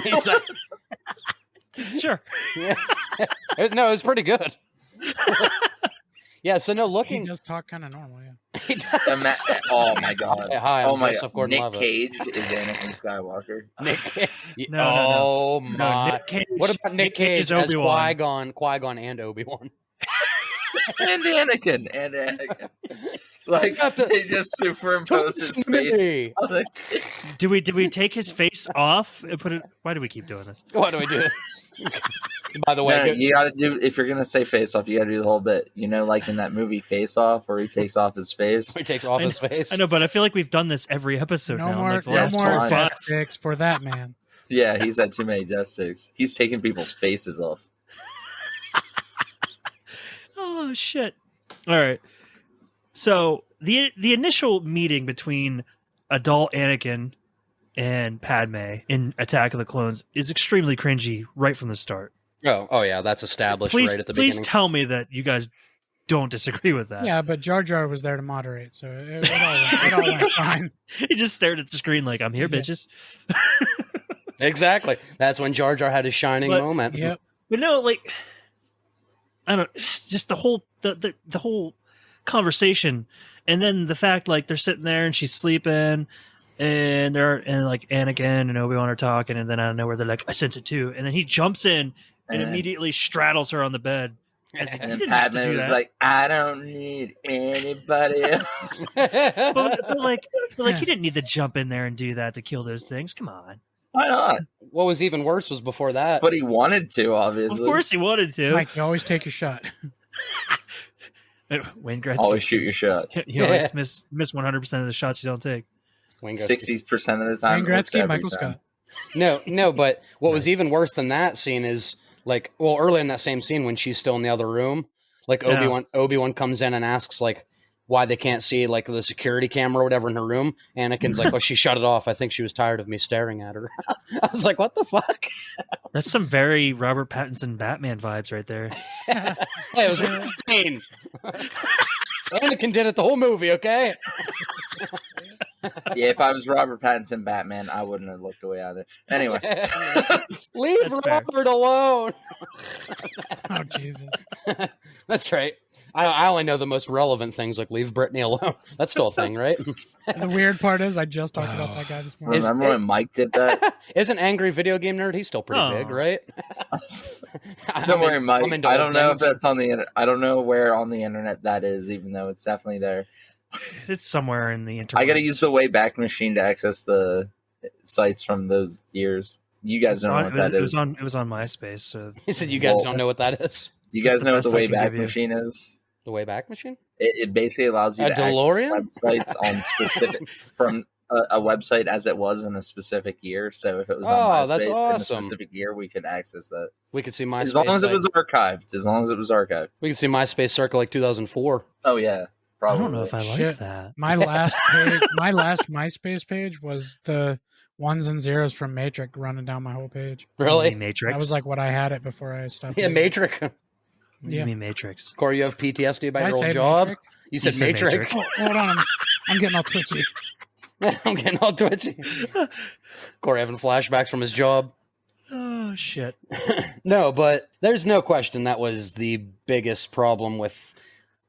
He's like, Sure. no, it's pretty good. Yeah, so no, He looking. does talk kind of normal, yeah. He does. Oh my god. Hi, I'm Oh my Joseph god. Nick Gordon-Levitt. Cage is Anakin Skywalker. Nick. No. Oh No, my! Nick Cage. What about Nick Cage is as Obi-Wan. Qui-Gon, and Obi-Wan? And Anakin. Like have to- they just superimpose his face. Hey, on the Did we take his face off and put it? Why do we keep doing this? what do we do? By the way, No, you gotta do if you're gonna say face off, you gotta do the whole bit. You know, like in that movie Face Off where he takes off his face. he takes off his face. I know, but I feel like we've done this every episode No now. more, Like the no last more 4 or 5. death sticks for that man. Yeah, he's had too many death sticks. He's taking people's faces off. Oh shit! All right. So the initial meeting between adult Anakin and Padme in Attack of the Clones is extremely cringy right from the start. Oh yeah, that's established Please, right at the please beginning. tell me that you guys don't disagree with that. Yeah, but Jar Jar was there to moderate, so it all went fine. He just stared at the screen like, "I'm here, Yeah. bitches." Exactly. That's when Jar Jar had his shining But- moment. Yep. But no, like I don't just the whole the whole conversation, and then the fact like they're sitting there and she's sleeping, and like Anakin and Obi-Wan are talking, and then out of nowhere they're like, "I sense it too," and then he jumps in and And- immediately straddles her on the bed. As in, And you then didn't have to Padme do was that. like, I don't need anybody else. but like he didn't need to jump in there and do that to kill those things. Come on. Why not? What was even worse was before that. But he wanted to, obviously. Of course he wanted to. Mike, you always take your shot. Wayne Gretzky. Always shoot your shot. You always miss 100% of the shots you don't take. 60% of the time. Wayne Gretzky, Michael Scott. No, but what was even worse than that scene is like, well, early in that same scene when she's still in the other room, like Obi-Wan comes in and asks like why they can't see like the security camera or whatever in her room. Anakin's like, well, she shut it off. I think she was tired of me staring at her. I was like, what the fuck? That's some very Robert Pattinson Batman vibes right there. Hey, it was insane. Anakin did it the whole movie, okay? Yeah, if I was Robert Pattinson Batman, I wouldn't have looked away either. Anyway. Leave That's Robert alone. Oh, Jesus. That's right. I only know the most relevant things, like leave Brittany alone. That's still a thing, right? The weird part is, I just talked about that guy this morning. Remember when Mike did that? Isn't Angry Video Game Nerd? He's still pretty big, right? Don't worry, Mike. I don't know if things. that's on the internet. I don't know where on the internet that is, even though it's definitely there. It's somewhere in the internet. I got to use the Wayback Machine to access the sites from those years. You guys don't know what that is. It was on MySpace. So He said you guys don't know what that is. Do you guys know what the best I can Wayback give you. Machine is? The Wayback Machine? It basically allows you A to access DeLorean? websites on specific from a website as it was in a specific year. So if it was on Oh, that's MySpace in a awesome. specific year, we could access that. We could see MySpace. As long as it like- was archived. As long as it was archived. we could see MySpace circa like 2004. Oh yeah, I probably. don't know if I like Shit. that. My last MySpace page was the ones and zeros from Matrix running down my whole page. Really? You mean Matrix? That was like what I had it before I stopped. Yeah, using it. Matrix. You yeah. mean Matrix? Corey, you have PTSD about Did I your old say job? Matrix? You said said Matrix. Matrix. Oh, hold on, I'm getting all twitchy. I'm getting all twitchy. Corey having flashbacks from his job. Oh shit! No, but there's no question that was the biggest problem with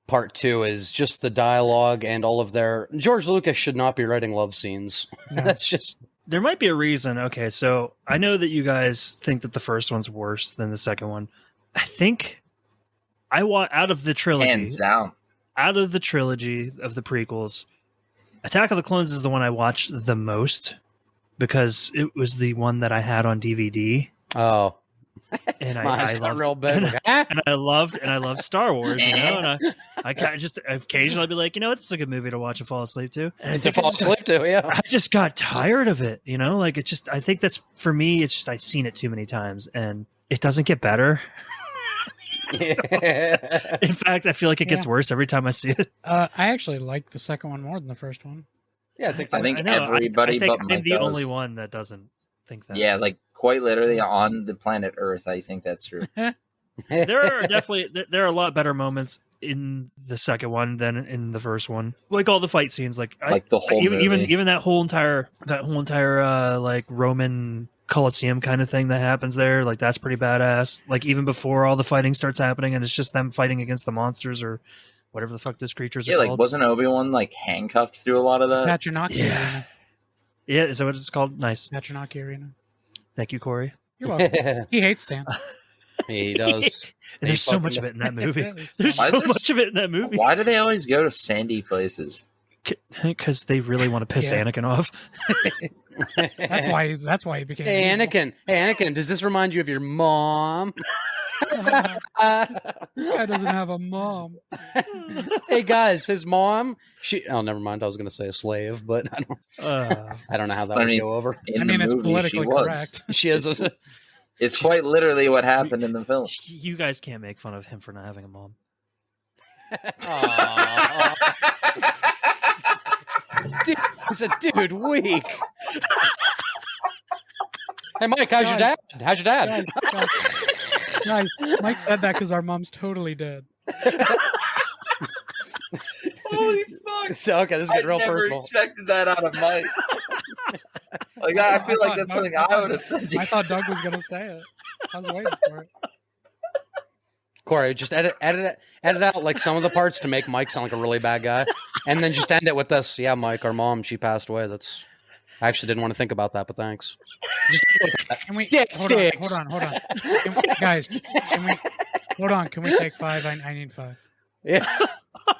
part 2 is just the dialogue and all of their... George Lucas should not be writing love scenes. No. That's just... There might be a reason. Okay, so I know that you guys think that the first one's worse than the second one. I think I want out of the trilogy. Hands down. Out of the trilogy of the prequels, Attack of the Clones is the one I watched the most because it was the one that I had on DVD, Oh. and Mine's I got loved, real big. Like, ah! and I loved Star Wars, you know. And I kind of just occasionally be like, you know, it's a good movie to watch and fall asleep to. And I To think fall asleep to, yeah. I just got tired of it, you know. Like it just, I think that's for me. It's just I've seen it too many times, and it doesn't get better. Yeah. In fact, I feel like it gets Yeah. worse every time I see it. I actually liked the second one more than the first one. Yeah, I think I think I know, everybody I think but Mike I'm the does. only one that doesn't think that. Yeah, like quite literally on the planet Earth. I think that's true. There are definitely there are a lot better moments in the second one than in the first one. Like all the fight scenes, like The whole even movie. that whole entire like Roman Colosseum kind of thing that happens there. Like that's pretty badass. Like even before all the fighting starts happening, and it's just them fighting against the monsters or whatever the fuck those creatures Yeah, are like called. wasn't Obi-Wan like handcuffed through a lot of that? Patronaki yeah. Arena. Yeah, is that what it's called? Nice. Patronaki Arena. Thank you, Corey. You're welcome. He hates Santa. He does. And there's so fucking much of it in that movie. There's Why is so there much of it in that movie. Why do they always go to sandy places? Because they really want to piss Yeah. Anakin off. That's why he became Hey, evil. Anakin. Hey, Anakin, does this remind you of your mom? This guy doesn't have a mom. Hey, guys, his mom, oh, never mind. I was going to say a slave, but Uh, I don't know how that I would mean- go over. In I mean, the it's movie, she politically was. correct. She is a... It's quite literally what happened in the film. you guys can't make fun of him for not having a mom. Aw. Dude, he said, dude, weak. Hey, Mike, how's your dad? How's your dad? Guys, Mike said that because our mom's totally dead. Holy fuck! So, okay, this is getting real personal. expected that out of Mike. Like I feel like thought that's Doug- something I would have said. To I thought Doug was gonna say it. I was waiting for it. Corey, just edit out like some of the parts to make Mike sound like a really bad guy, and then just end it with this. Yeah, Mike, our mom, she passed away. That's. I actually didn't want to think about that, but thanks. Just Can we Dick hold on, sticks. hold on. Guys, can we hold on? Can we take 5? I need 5. yeah.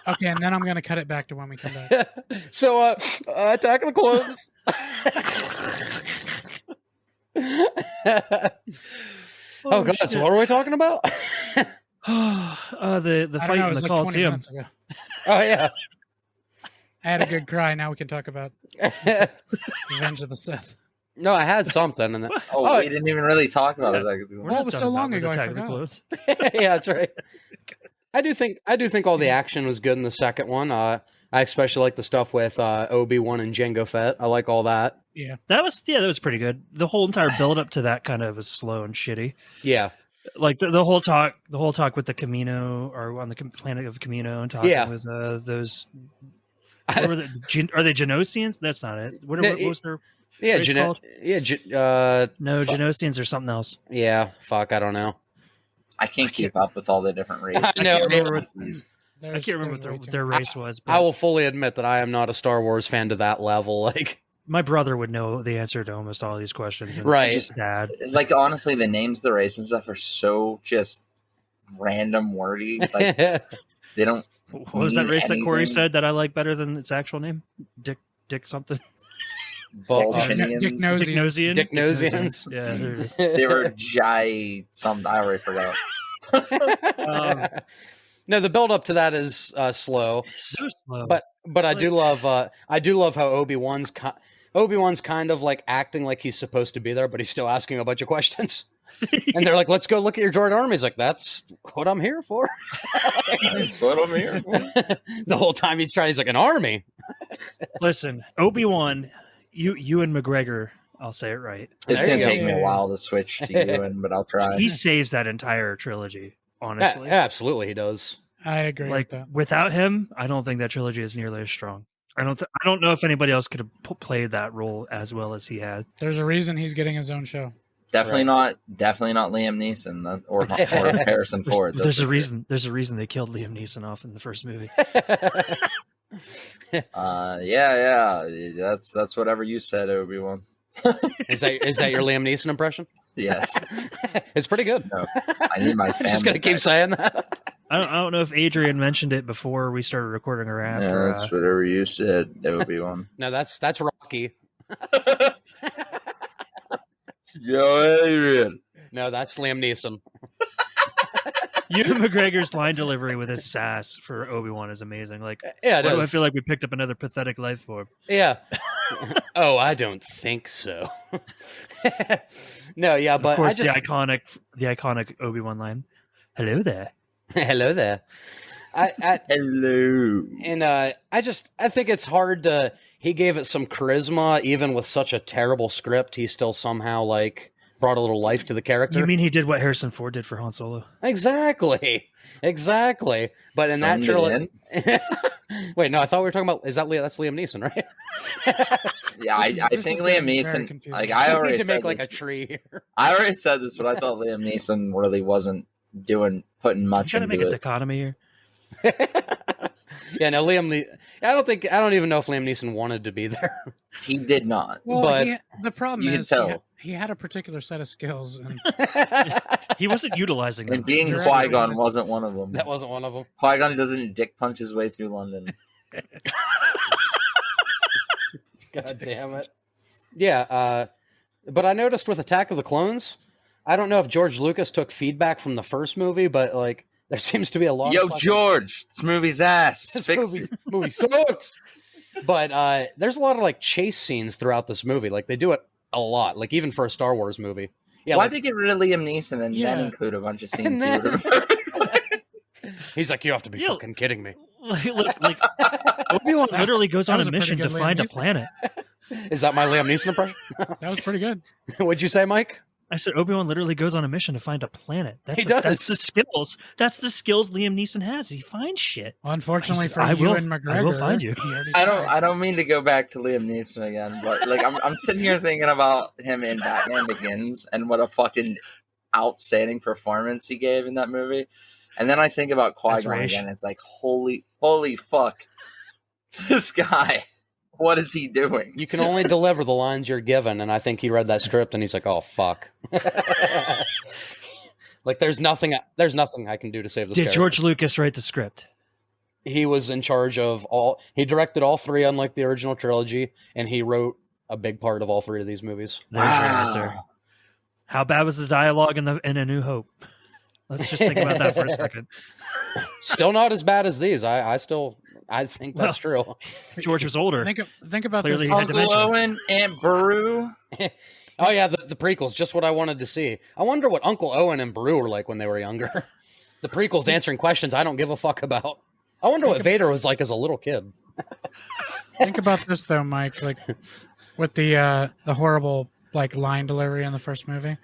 Okay, and then I'm gonna cut it back to when we come back. So, Attack of the Clones. Oh god, so what were we talking about? The I don't fight know, it in was the like 20 Coliseum. minutes ago. Oh yeah. I had a good cry. Now we can talk about Revenge of the Sith. No, I had something, and then, Oh, we didn't even really talk about Yeah. it. We're Well, not it was done so about long the ago, I Attack of the forgot. Clones. yeah, that's right. I do think all the action was good in the second one. I especially like the stuff with Obi-Wan and Jango Fett. I like all that. Yeah. That was pretty good. The whole entire build up to that kind of was slow and shitty. Yeah, Like the whole talk with the Camino or on the planet of Camino and talking Yeah. with those. What were are they Genosians? That's not it. What was their yeah, race called? fuck. No, Genosians or something else. Yeah, fuck, I don't know. I can't keep up with all the different races. I know. can't remember what- There's, I can't remember there's way what too their many. race was. I But will fully admit that I am not a Star Wars fan to that level. Like, my brother would know the answer to almost all these questions. And Right. It's just sad. Like, honestly, the names of the race and stuff are so just random wordy. Like, they don't. What was that mean race that Corey anything. said that I like better than its actual name? Dick something. Bolshinians. Dicknosians. Dicknosians. Yeah, there it is. They were Jai something. I already forgot. No, the build up to that is slow, So slow. but I do love how Obi-Wan's kind of like acting like he's supposed to be there, but he's still asking a bunch of questions. And they're like, "Let's go look at your droid army." He's like, "That's what I'm here for." That's what I'm here for. The whole time he's trying, he's like, "An army." Listen, Obi-Wan, Ewan McGregor, I'll say it right. It's There gonna you take go. me a while to switch to Ewan, but I'll try. He saves that entire trilogy, honestly. Absolutely, he does. I agree Like with that. without him, I don't think that trilogy is nearly as strong. I don't know if anybody else could have played that role as well as he had. There's a reason he's getting his own show. Definitely not Liam Neeson or Harrison Ford. There's Those a are- reason. There's a reason they killed Liam Neeson off in the first movie. Yeah. That's whatever you said, Obi-Wan. Is that your Liam Neeson impression? Yes. It's pretty good. No, I need my I'm family. just gonna keep back. saying that. I don't know if Adrian mentioned it before we started recording or Yeah, after. that's whatever you said, Obi-Wan. No, that's Rocky. Yo, Adrian. No, that's Liam Neeson. Ewan McGregor's line delivery with his sass for Obi-Wan is amazing. Like, Yeah, it why do I is. feel like we picked up another pathetic life form? Yeah. Oh, I don't think so. No, yeah, Of but course, I just the iconic Obi-Wan line. Hello there. hello there. I Hello. and I think it's hard to. He gave it some charisma, even with such a terrible script. He still somehow like brought a little life to the character. You mean he did what Harrison Ford did for Han Solo? Exactly. But in that Phoned it trilogy, wait, no, I thought we were talking about. That's Liam Neeson, right? Yeah, I This think is Liam getting very Neeson. confusing. Like I We already need to said make like this. a tree here. I already said this, but I thought Liam Neeson really wasn't putting I'm much trying to into make a it. dichotomy here. Yeah, no, I don't even know if Liam Neeson wanted to be there. He did not. Well, But the problem you can is tell. he had a particular set of skills, and He wasn't utilizing them. And being You're Qui Gon right. wasn't one of them. That wasn't one of them. Qui Gon doesn't dick punch his way through London. God damn it. Yeah, but I noticed with Attack of the Clones, I don't know if George Lucas took feedback from the first movie, but like there seems to be a lot Yo, of fucking- George, this movie's ass. This Fix movie sucks. But there's a lot of like chase scenes throughout this movie. Like they do it a lot, like even for a Star Wars movie. Yeah, Why'd like, they get rid of Liam Neeson and then Yeah. include a bunch of And scenes? then- He would've- he's like, you have to be Yo. fucking kidding me. like Obi-Wan literally goes that on was a a pretty mission to good Liam find a Neeson. planet. Is that my Liam Neeson impression? that was pretty good. What'd you say, Mike? I said Obi-Wan literally goes on a mission to find a planet. He does. That's the skills. That's the skills Liam Neeson has. He finds shit. Well, unfortunately for I will- Ewan McGregor, I will find you. he already I tried. don't mean to go back to Liam Neeson again, but like I'm sitting here thinking about him in Batman Begins and what a fucking outstanding performance he gave in that movie. And then I think about Qui-Gon Raish. again. It's like holy fuck. This guy. What is he doing? You can only deliver the lines you're given, and I think he read that script and he's like, "Oh fuck!" Like there's nothing I can do to save this. Did character. George Lucas write the script? He was in charge of all. He directed all three, unlike the original trilogy, and he wrote a big part of all three of these movies. There's your answer. How bad was the dialogue in A New Hope? Let's just think about that for a second. Still not as bad as these. I think that's true. George was older. Think about Clearly this. he had Uncle dementia. Owen, Aunt Beru. Oh yeah, the prequels, just what I wanted to see. I wonder what Uncle Owen and Beru were like when they were younger. The prequels answering questions I don't give a fuck about. I wonder what Vader was like as a little kid. Think about this though, Mike. Like with the horrible like line delivery in the first movie.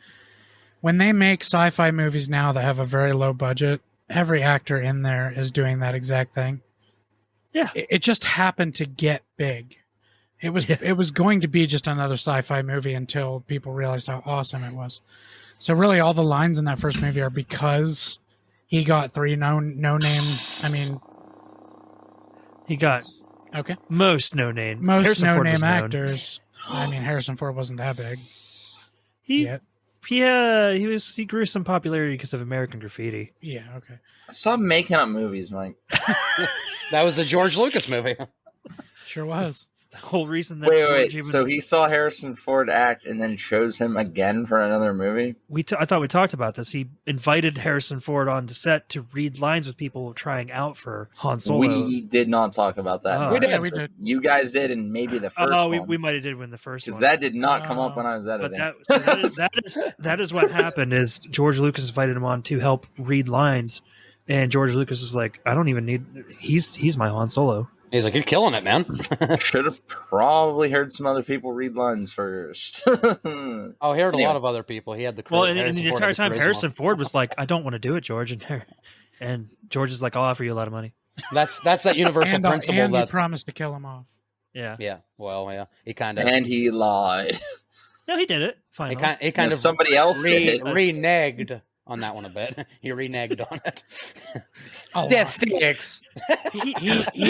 When they make sci-fi movies now that have a very low budget, every actor in there is doing that exact thing. Yeah. It just happened to get big. It was going to be just another sci-fi movie until people realized how awesome it was. So really all the lines in that first movie are because he got 3 no name. I mean, He got okay. most no name actors. I mean, Harrison Ford wasn't that big He yet. he grew some popularity because of American Graffiti. Yeah, okay. Stop making up movies, Mike. That was a George Lucas movie. Sure was. It's the whole reason that Wait. George even- So he saw Harrison Ford act and then chose him again for another movie? I thought we talked about this. He invited Harrison Ford onto set to read lines with people trying out for Han Solo. We did not talk about that. Oh. We did. Yeah, we did. You guys did, and maybe the first one. we might have did win the first Because one. that did not come up when I was But editing. that is what happened. Is George Lucas invited him on to help read lines, and George Lucas is like, I don't even need. He's my Han Solo. He's like, you're killing it, man. Should have probably heard some other people read lines first. Oh, he heard a lot of other people. He had the Well, Harrison and the Ford entire had the time charisma. Harrison Ford was like, I don't want to do it, George, and George is like, I'll offer you a lot of money. That's that universal principle and he that. promised to kill him off. Yeah. Yeah, well, yeah, he kind of And he lied. No, he did it. Fine. he kind of Somebody else did it. reneged on that one a bit. He reneged on it. Oh, Death sticks. he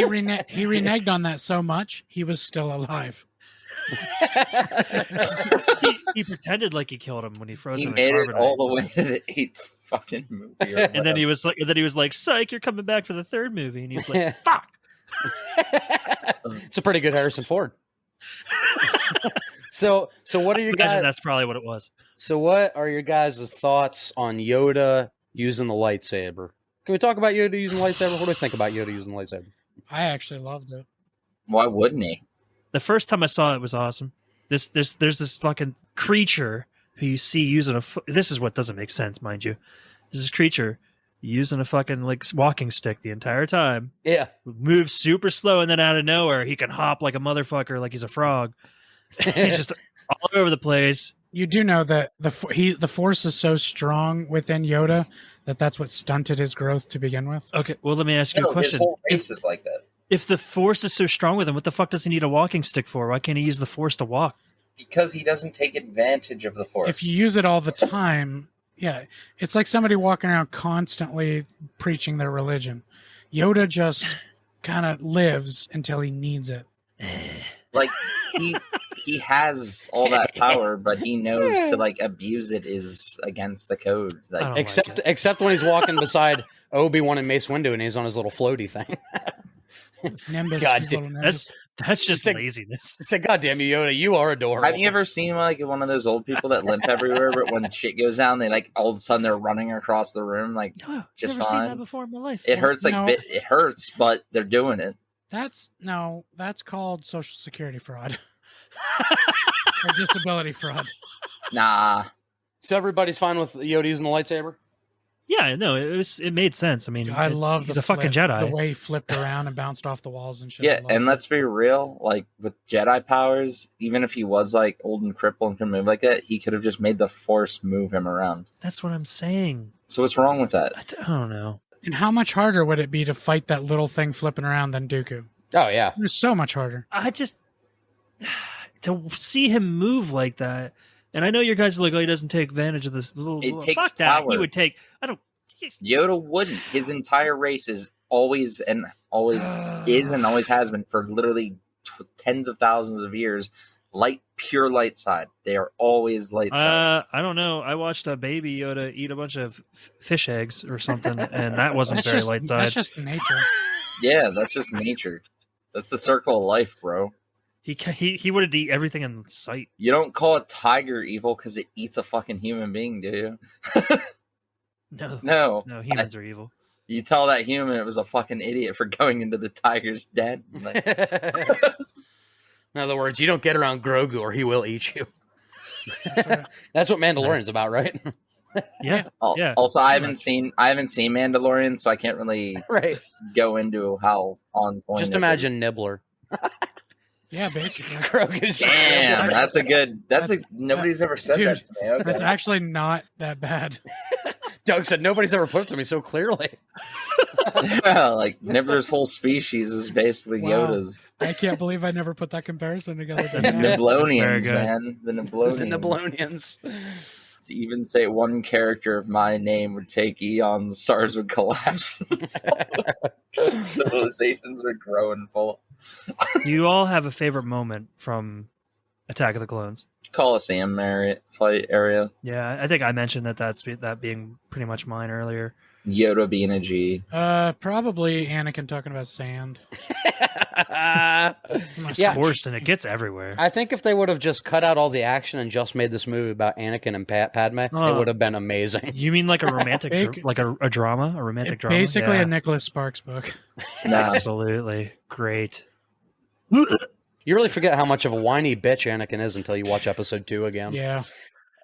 reneged on that so much he was still alive. he pretended like he killed him when he froze He him in made it carbonite. all the way to the 8th fucking movie. Or And then he whatever. was like, "Psych, you're coming back for the 3rd movie." And he was like, "Fuck." It's a pretty good Harrison Ford. So what are your Imagine guys? that's probably what it was. So what are your guys' thoughts on Yoda using the lightsaber? Can we talk about Yoda using the lightsaber? What do you think about Yoda using the lightsaber? I actually loved it. Why wouldn't he? The first time I saw it was awesome. There's this fucking creature who you see using this is what doesn't make sense, mind you. There's this creature using a fucking like walking stick the entire time. Yeah. Moves super slow, and then out of nowhere he can hop like a motherfucker, like he's a frog. He's just all over the place. You do know that the Force is so strong within Yoda that's what stunted his growth to begin with. Okay, well let me ask you No, a question. his whole race is like that. If the Force is so strong with him, what the fuck does he need a walking stick for? Why can't he use the Force to walk? Because he doesn't take advantage of the Force. If you use it all the time, yeah, it's like somebody walking around constantly preaching their religion. Yoda just kind of lives until he needs it. Like he has all that power, but he knows to like abuse it is against the code. I don't Like like it. Except when he's walking beside Obi-Wan and Mace Windu and he's on his little floaty thing. Nimbus. God, his little Nimbus. That's just It's like- laziness. It's like, God damn you, Yoda, you are adorable. have you ever seen like one of those old people that limp everywhere, but when shit goes down, they like all of a sudden they're running across the room like No, just never seen fine. that before in my life. It hurts like No. it hurts, but they're doing it. That's called Social Security fraud or disability fraud. Nah, So everybody's fine with Yoda using the lightsaber? Yeah, no, it made sense. I mean, I love he's the a fucking flip, Jedi. the way he flipped around and bounced off the walls and shit. I yeah, love and it. let's be real. Like with Jedi powers, even if he was like old and crippled and could move like that, he could have just made the Force move him around. That's what I'm saying. So what's wrong with that? I don't know. And how much harder would it be to fight that little thing flipping around than Dooku? Oh, yeah. It was so much harder. I just to see him move like that, and I know your guys are like, oh, he doesn't take advantage of this. It takes fuck that. power. He would take. I don't. Yoda wouldn't. His entire race is always and always has been for literally tens of thousands of years. Pure light side. They are always light side. I don't know. I watched a baby Yoda eat a bunch of fish eggs or something, and that wasn't That's very just, light side. that's just nature. Yeah, that's just nature. That's the circle of life, bro. He would have eat everything in sight. You don't call a tiger evil because it eats a fucking human being, do you? No, humans are evil. You tell that human it was a fucking idiot for going into the tiger's den. Like, In other words, you don't get around Grogu or he will eat you. right. That's what Mandalorian's about, right? Yeah. Yeah. Also, I pretty haven't seen Mandalorian, so I can't really Right. go into how on point. Just it imagine is. Nibbler. Yeah, basically. Grogu's just Damn, Nibbler. that's a good. Nobody's ever said Dude, that to me. Okay. That's actually not that bad. Doug said nobody's ever put it to me so clearly. Yeah, like Nibbler's whole species is basically Wow. Yoda's. I can't believe I never put that comparison together. The But yeah. Very Niblonians, good. man. The Niblonians. The Niblonians. To even say one character of my name would take eons, stars would collapse. Civilizations would grow and fall. Do you all have a favorite moment from Attack of the Clones? Coliseum fight area. Yeah, I think I mentioned that being pretty much mine earlier. Yoda being a G. Probably Anakin talking about sand. Yeah. Of course, and it gets everywhere. I think if they would have just cut out all the action and just made this movie about Anakin and Padme, it would have been amazing. You mean like a romantic, like a drama, a romantic drama? Basically Yeah. a Nicholas Sparks book. Absolutely great. You really forget how much of a whiny bitch Anakin is until you watch episode 2 again. Yeah.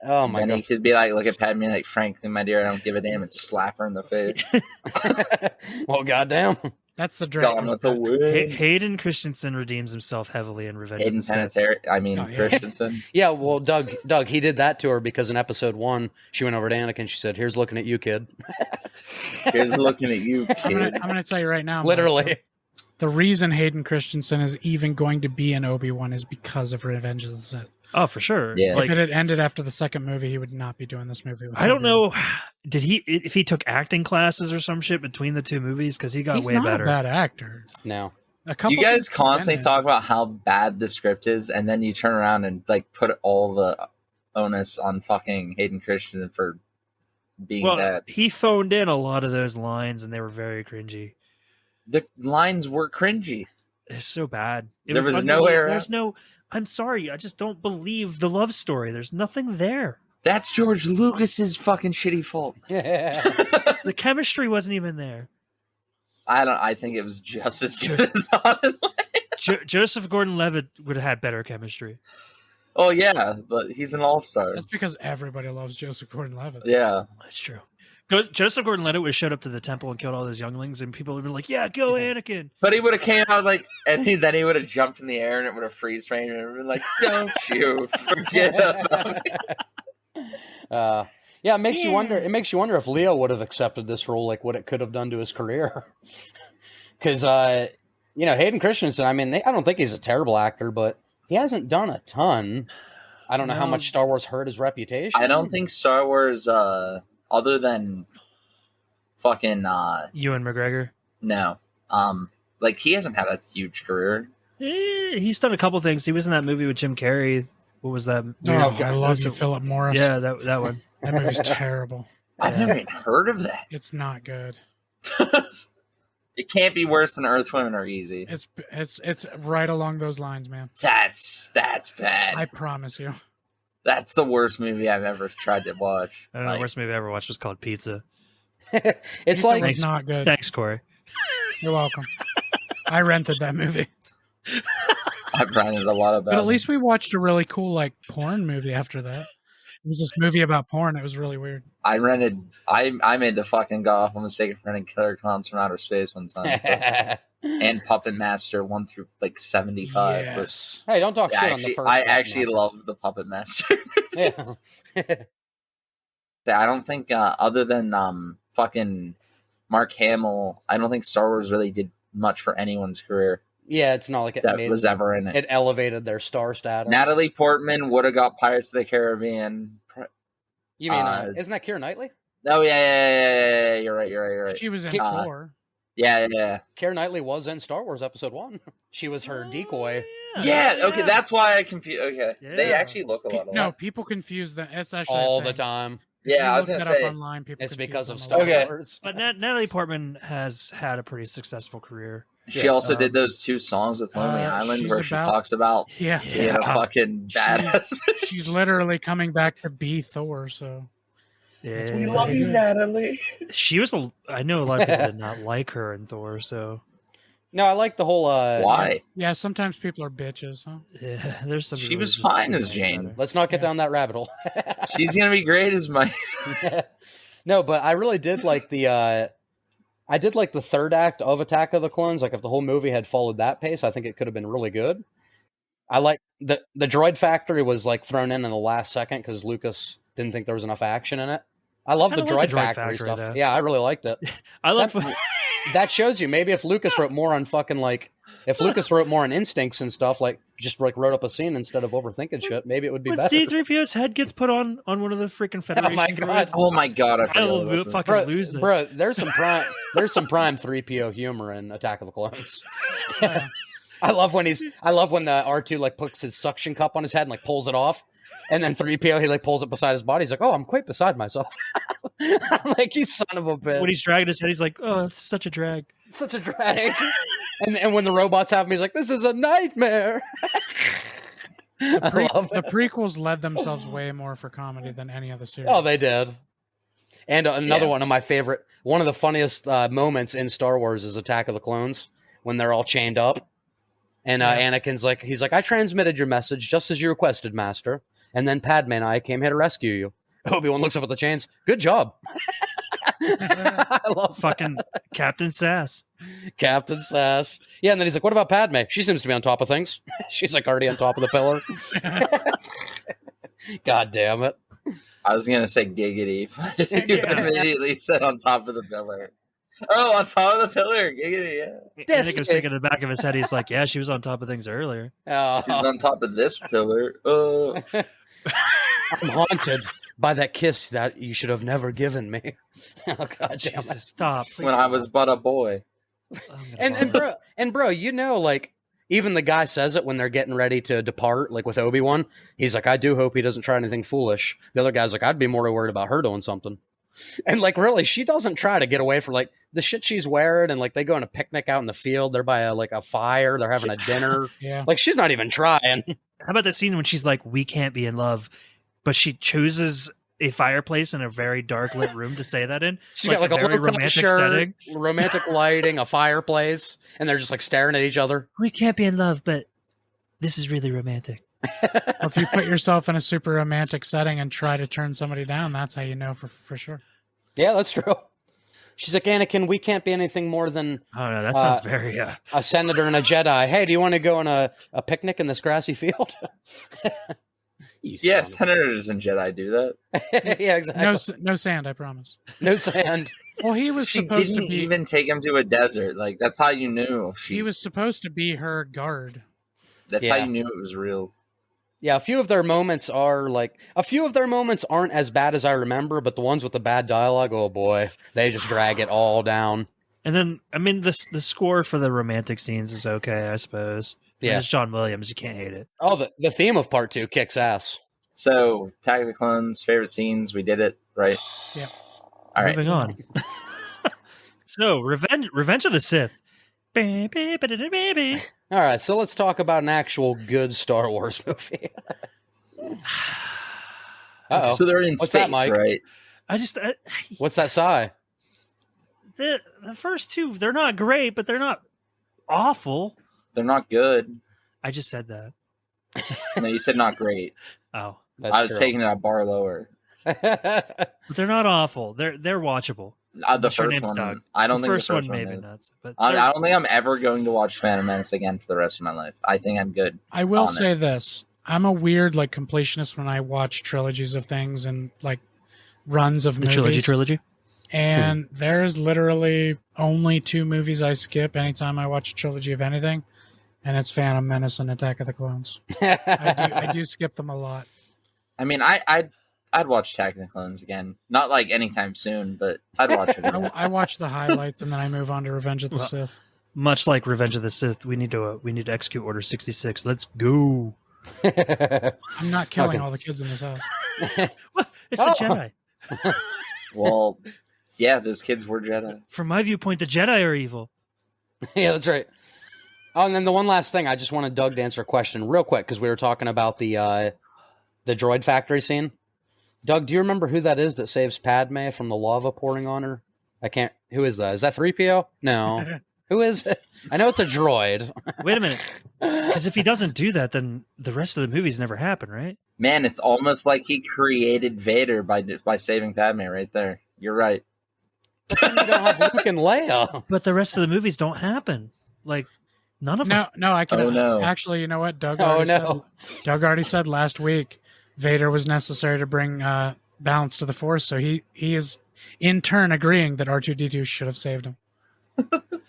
Oh my And he god. could be like, look at Padme, like, frankly, my dear, I don't give a damn, and slap her in the face. Well, goddamn. That's the Gone director's with the cut. wind. Hayden Christensen redeems himself heavily in Revenge Hayden of the Sith. Panettiere, Christensen. Yeah, well, Doug, he did that to her because in episode 1, she went over to Anakin. She said, "Here's looking at you, kid." Here's looking at you, I'm kid. gonna tell you right now. Literally. The reason Hayden Christensen is even going to be an Obi-Wan is because of Revenge of the Sith. Oh, for sure. Yeah. Like, If it had ended after the second movie, he would not be doing this movie. with I don't Obi-Wan. know. Did if he took acting classes or some shit between the two movies? Because he got He's way not better. a bad actor. No. A couple You guys things he's been constantly in. talk about how bad the script is, and then you turn around and like put all the onus on fucking Hayden Christensen for being Well, bad. he phoned in a lot of those lines, and they were very cringy. The lines were cringy. It's so bad. It There was unbelievable. nowhere- There's no. I'm sorry. I just don't believe the love story. There's nothing there. That's George Lucas's fucking shitty fault. Yeah. The chemistry wasn't even there. I think it was just as good as on. Joseph Gordon-Levitt would have had better chemistry. Oh yeah, but he's an all-star. That's because everybody loves Joseph Gordon-Levitt. Yeah. That's true. Joseph Gordon-Levitt would have showed up to the temple and killed all those younglings, and people would have been like, "Yeah, go Anakin." But he would have came out like, and then he would have jumped in the air and it would have freeze framed and been like, "Don't you forget about me." Yeah, it makes you wonder. It makes you wonder if Leo would have accepted this role, like what it could have done to his career. Because Hayden Christensen. I mean, I don't think he's a terrible actor, but he hasn't done a ton. I don't know how No. much Star Wars hurt his reputation. I don't think Star Wars, other than fucking Ewan McGregor. no, like he hasn't had a huge career. He's done a couple things. He was in that movie with Jim Carrey. What was that? Oh, I love you, Philip Morris. Yeah, that one. That movie's terrible. I've never even heard of that. It's not good. It can't be worse than Earth, Women Are Easy. It's right along those lines, man. That's bad. I promise you. That's the worst movie I've ever tried to watch. I don't know. Like, The worst movie I ever watched was called Pizza. It's Pizza like was not good. Thanks, Corey. You're welcome. I rented that movie. I've rented a lot of But at least we watched a really cool porn movie after that. It was this movie about porn. It was really weird. I made the fucking god awful mistake of renting Killer Clowns from Outer Space one time. And Puppet Master 1 through 75. Yes. Hey, don't talk But shit on the first. I one, actually man. love the Puppet Master. Yeah. I don't think other than fucking Mark Hamill, I don't think Star Wars really did much for anyone's career Yeah, it's not like it that made, was ever in it. it elevated their star status. Natalie Portman would have got Pirates of the Caribbean. You mean isn't that Keira Knightley? Oh yeah. You're right. She was in Uh, 4. Yeah. Keira Knightley was in Star Wars Episode 1. She was her decoy. Yeah, okay, that's why I confused. Okay, they Yeah. actually look a lot alike. No, people confuse them. It's actually a All the thing. time. If Yeah, you I was look gonna that up say, online, people It's confuse because them of a Star lot. Okay. Wars. But Natalie Portman has had a pretty successful career. She Yeah, also did those 2 songs with Lonely Island she's where she about- talks about Yeah. being a fucking badass. She's literally coming back to be Thor, so Yeah. We love you, Natalie. She was I know a lot of people did not like her in Thor, so No, I like the whole. Why? Yeah, sometimes people are bitches, huh? yeah, there's some. She people was who just fine as hate Jane. her. Let's not get Yeah. down that rabbit hole. She's gonna be great as my. No, but I really did like the. I did like the third act of Attack of the Clones. Like, if the whole movie had followed that pace, I think it could have been really good. I like the droid factory was like thrown in the last second because Lucas didn't think there was enough action in it. I love the kinda droid, like the droid factory stuff. though. Yeah, I really liked it. I love. That shows you maybe if Lucas wrote more on fucking like if Lucas wrote more on instincts and stuff, like just like wrote up a scene instead of overthinking shit, maybe it would be when better. C-3PO's head gets put on one of the freaking Federation my God. droids, Oh my god! I I forgot will about that. fucking lose it. Bro, there's some prime 3PO humor in Attack of the Clones. I love when the R2 like puts his suction cup on his head and like pulls it off. And then 3PO, he like pulls it beside his body. He's like, "Oh, I'm quite beside myself." I'm like, "You son of a bitch!" When he's dragging his head, he's like, "Oh, it's such a drag." Such a drag. and when the robots have him, he's like, "This is a nightmare." I love The it. prequels led themselves way more for comedy than any other series. Oh, they did. And another Yeah. one of my favorite, one of the funniest moments in Star Wars is Attack of the Clones when they're all chained up. And Anakin's like, he's like, "I transmitted your message just as you requested, Master. And then Padme and I came here to rescue you." Obi-Wan looks up at the chains. "Good job." I love Fucking Captain Sass. Captain Sass. Yeah, and then he's like, "What about Padme? She seems to be on top of things." She's like already on top of the pillar. God damn it. I was gonna say giggity, but you immediately said on top of the pillar. Oh, on top of the pillar, giggity, yeah. That's Nick was it. thinking in the back of his head, he's like, "Yeah, she was on top of things earlier." Oh, She was on top of this pillar. I'm haunted by that kiss that you should have never given me. Oh, God damn it. Jesus, stop! please when I stop. was but a boy. I'm gonna And bro, you know, like even the guy says it when they're getting ready to depart, like with Obi-Wan. He's like, "I do hope he doesn't try anything foolish." The other guy's like, "I'd be more worried about her doing something." And like, really, she doesn't try to get away from like the shit she's wearing, and like they go on a picnic out in the field. They're by a fire. They're having a dinner. Yeah. Like she's not even trying. How about that scene when she's like, "We can't be in love," but she chooses a fireplace in a very dark lit room to say that in? She's got like a very low-cut romantic shirt, setting. romantic lighting, a fireplace, and they're just like staring at each other. We can't be in love, but this is really romantic. If you put yourself in a super romantic setting and try to turn somebody down, that's how you know for sure. Yeah, that's true. She's like, "Anakin, we can't be anything more than Oh no, that sounds very a senator and a Jedi. Hey, do you want to go on a picnic in this grassy field?" You Yeah, son senators and Jedi do that. of- yeah, exactly. No sand, I promise. No sand. Well, he was She supposed didn't to be. even take him to a desert. Like that's how you knew. He was supposed to be her guard. That's Yeah. how you knew it was real. Yeah, a few of their moments aren't as bad as I remember, but the ones with the bad dialogue, oh boy, they just drag it all down. And then, I mean, the score for the romantic scenes is okay, I suppose. Yeah. And it's John Williams. You can't hate it. Oh, the theme of part 2 kicks ass. So, Attack of the Clones, favorite scenes, we did it, right? Yeah. All right. Moving on. So, Revenge of the Sith. Uh-oh. All right, so let's talk about an actual good Star Wars movie. Uh-oh. So they're in What's that, space, Mike? right? What's that sigh? The first two, they're not great, but they're not awful. They're not good. I just said that. No, you said not great. Oh, That's I was true. taking it a bar lower. but they're not awful. They're watchable. The Unless your first name's one. Doug. I don't The think first the first one one maybe is. not. But I don't think I'm ever going to watch Phantom Menace again for the rest of my life. I think I'm good. I will on say this. I'm a weird like completionist when I watch trilogies of things and like runs of the movies. trilogy. And there's literally only 2 movies I skip anytime I watch a trilogy of anything, and it's Phantom Menace and Attack of the Clones. I do skip them a lot. I mean, I'd watch Attack of the Clones again. Not like anytime soon, but I'd watch it again. I watch the highlights and then I move on to Revenge of the Sith. Much like Revenge of the Sith, we need to execute Order 66. Let's go. I'm not killing Okay. all the kids in this house. What? It's Oh. the Jedi. Well, yeah, those kids were Jedi. From my viewpoint, the Jedi are evil. Yeah, that's right. Oh, and then the one last thing, I just wanted Doug to answer a question real quick because we were talking about the droid factory scene. Doug, do you remember who that is that saves Padme from the lava pouring on her? I can't. Who is that? Is that 3PO? No. Who is it? I know it's a droid. Wait a minute. Because if he doesn't do that, then the rest of the movies never happen, right? Man, it's almost like he created Vader by saving Padme right there. You're right. But then you don't have Luke and Leia. But the rest of the movies don't happen. Like, none of them. No, I can. Oh, no. Actually, you know what? Doug Oh, already no. said. Doug already said last week, Vader was necessary to bring balance to the Force. So he is in turn agreeing that R2-D2 should have saved him,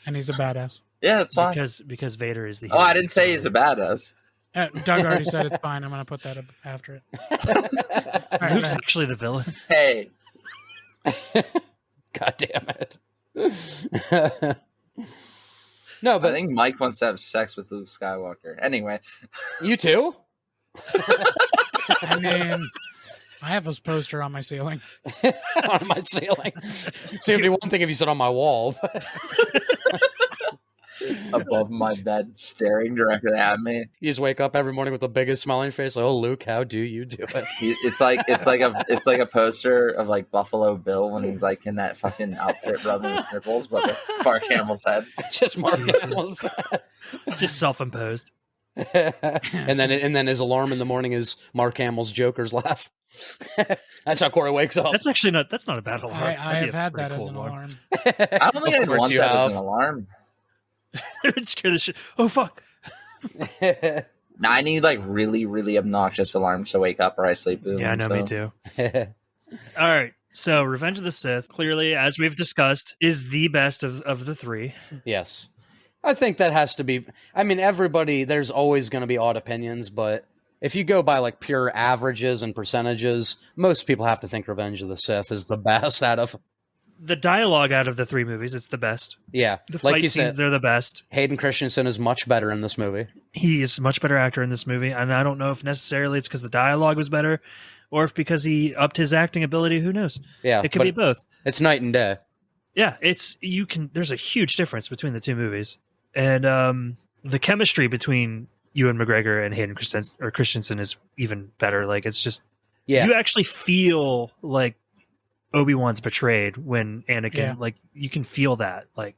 and he's a badass. Yeah, it's fine. Because Vader is the Oh, hero. I didn't say he's a badass. Doug already said it's fine. I'm going to put that up after it. All right, Luke's go ahead. actually the villain. Hey, God damn it. No, I but think Mike wants to have sex with Luke Skywalker. Anyway, you too? I mean, I have his poster on my ceiling. On my ceiling. See, it'd be one thing if you sit on my wall. above my bed, staring directly at me. You just wake up every morning with the biggest smile on your face, like, "Oh, Luke, how do you do it?" It's like a poster of like Buffalo Bill when he's like in that fucking outfit rubbing his nipples, but with Mark Hamill's head. It's just Mark Hamill's. Just self-imposed. and then his alarm in the morning is Mark Hamill's Joker's laugh. That's how Corey wakes up. That's actually not. That's not a bad alarm. I That'd be have a had pretty that as cool an alarm. alarm. I don't think I'd course want you that as have. an alarm. It would scare the shit. Oh fuck! Now, I need like really, really obnoxious alarms to wake up or I sleep with. Yeah, I know. Me too. All right. So, Revenge of the Sith, clearly, as we've discussed, is the best of the three. Yes. I think that has to be. I mean, everybody, there's always going to be odd opinions, but if you go by like pure averages and percentages, most people have to think Revenge of the Sith is the best out of. The dialogue out of the three movies, it's the best. Yeah. The Like fight you scenes, said, they're the best. Hayden Christensen is much better in this movie. He is a much better actor in this movie, and I don't know if necessarily it's because the dialogue was better, or if because he upped his acting ability. Who knows? Yeah. It could but be both. It's night and day. Yeah, there's a huge difference between the two movies. And the chemistry between Ewan McGregor and Hayden Christensen is even better. Like, it's just, Yeah. you actually feel like Obi-Wan's betrayed when Anakin, like, you can feel that. Like,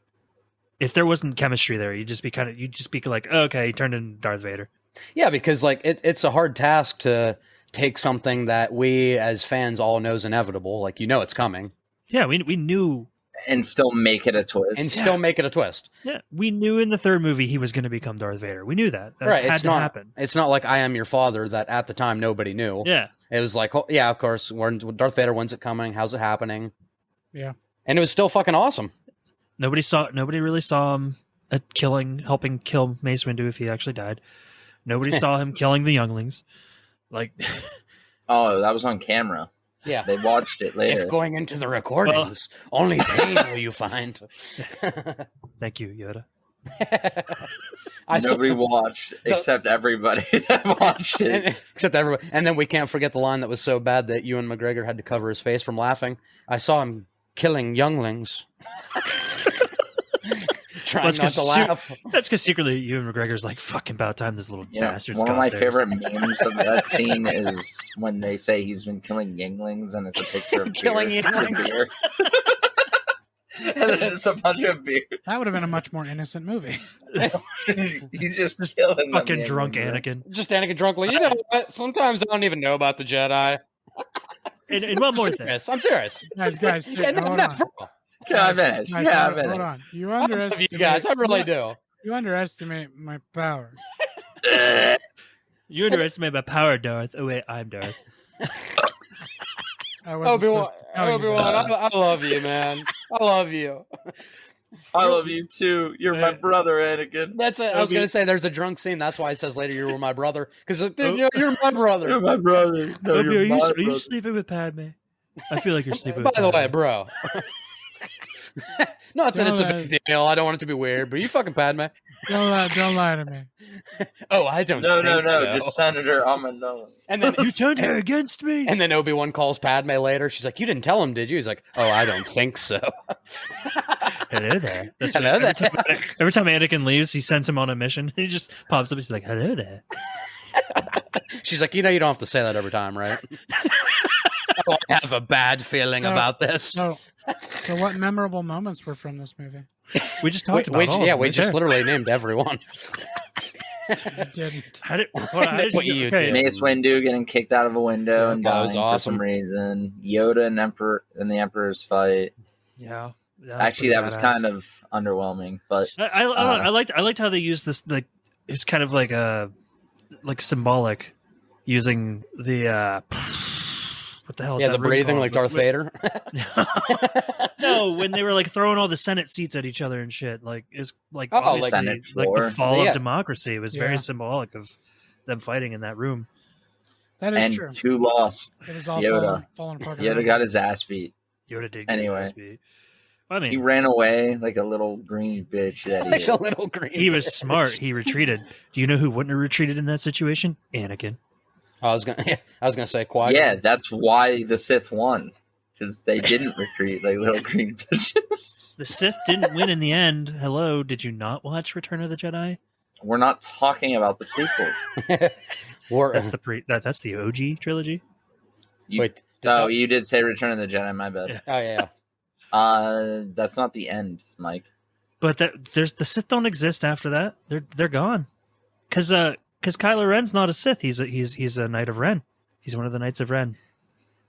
if there wasn't chemistry there, you'd just be like, oh, okay, he turned into Darth Vader. Yeah, because like it's a hard task to take something that we as fans all know is inevitable. Like, you know it's coming. Yeah, we knew. And still make it a twist. And still make it a twist. Yeah, we knew in the third movie he was going to become Darth Vader. We knew that. That Right. had It's to not happen. It's not like I Am Your Father that at the time nobody knew. Yeah. It was like, oh, yeah, of course. When Darth Vader, when's it coming? How's it happening? Yeah. And it was still fucking awesome. Nobody really saw him helping kill Mace Windu if he actually died. Nobody saw him killing the younglings. Like, Oh, that was on camera. Yeah. They watched it later. If going into the recordings, only pain will you find. thank you, Yoda. Nobody watched except everybody that watched it. Except everybody. And then we can't forget the line that was so bad that Ewan McGregor had to cover his face from laughing. I saw him killing younglings. Trying not to laugh. That's because secretly Ewan McGregor's like, fucking about time this little bastard's one of got my theirs. favorite memes of that scene is when they say he's been killing younglings and it's a picture of Killing beer. younglings. And there's just a bunch of beer. That would have been a much more innocent movie. He's just killing them, Fucking drunk younglings. Anakin. Just Anakin drunkly. You know what? Sometimes I don't even know about the Jedi. And one more thing. I'm serious. Guys, Yeah, hold no, on. for real. Can I finish? Guys, Yeah, hold finish. on. You I love underestimate you guys. I really do. You underestimate my power. You underestimate my power, Darth. Oh wait, I'm Darth. I wasn't Obi-Wan, supposed to tell you Obi-Wan, that. I love you, man. I love you. I love you too. You're my brother, Anakin. That's it. I was going to say there's a drunk scene. That's why he says later you were my brother. Because you're my brother. You're my brother. No, Obi, you're are my you brother. sleeping with Padme? I feel like you're sleeping By with the way, Padme. bro. Not that it's a Don't big deal. I don't want it to be weird, but you fucking Padme. Don't lie to me. Oh, I don't No, think so. just Senator Amidala. And then You turned her against me. And then Obi-Wan calls Padme later. She's like, you didn't tell him, did you? He's like, oh, I don't think so. Hello there. That's Hello what, there. every time Anakin leaves, he sends him on a mission. He just pops up. He's like, hello there. She's like, you know you don't have to say that every time, right? Oh, I have a bad feeling about this. So what memorable moments were from this movie? We just talked about all of Yeah, them we right just there. literally named everyone. You didn't. How did, hold on, how did What you, you okay. did. Mace Windu getting kicked out of a window and that was dying for some awesome. reason. Yoda and Emperor and the Emperor's fight. Yeah. Actually, that was kind of underwhelming, but I liked how they used this. It's kind of like symbolic, using the what the hell? Is Yeah, that the room breathing called? like Darth Vader. No, when they were like throwing all the Senate seats at each other and shit, like it's like Oh, obviously, like Senate like the floor. fall Yeah. of democracy was Yeah. very symbolic of them fighting in that room. That is and true. who lost? It was all Yoda. falling apart. Yoda around got him. his ass beat. Yoda did. Anyway. Get his ass beat. I mean, He ran away like a little green bitch that he Like a is. little green. he was bitch. smart. He retreated. Do you know who wouldn't have retreated in that situation? Anakin. I was gonna say Qui-Gon. Yeah, that's why the Sith won. Because they didn't retreat like little green bitches. The Sith didn't win in the end. Hello, did you not watch Return of the Jedi? We're not talking about the sequels. That's that's the OG trilogy. Wait. Oh, you did say Return of the Jedi, my bad. Yeah. Oh yeah. That's not the end, Mike. But there's the Sith don't exist after that. They're gone. Because Kylo Ren's not a Sith. He's a Knight of Ren. He's one of the Knights of Ren.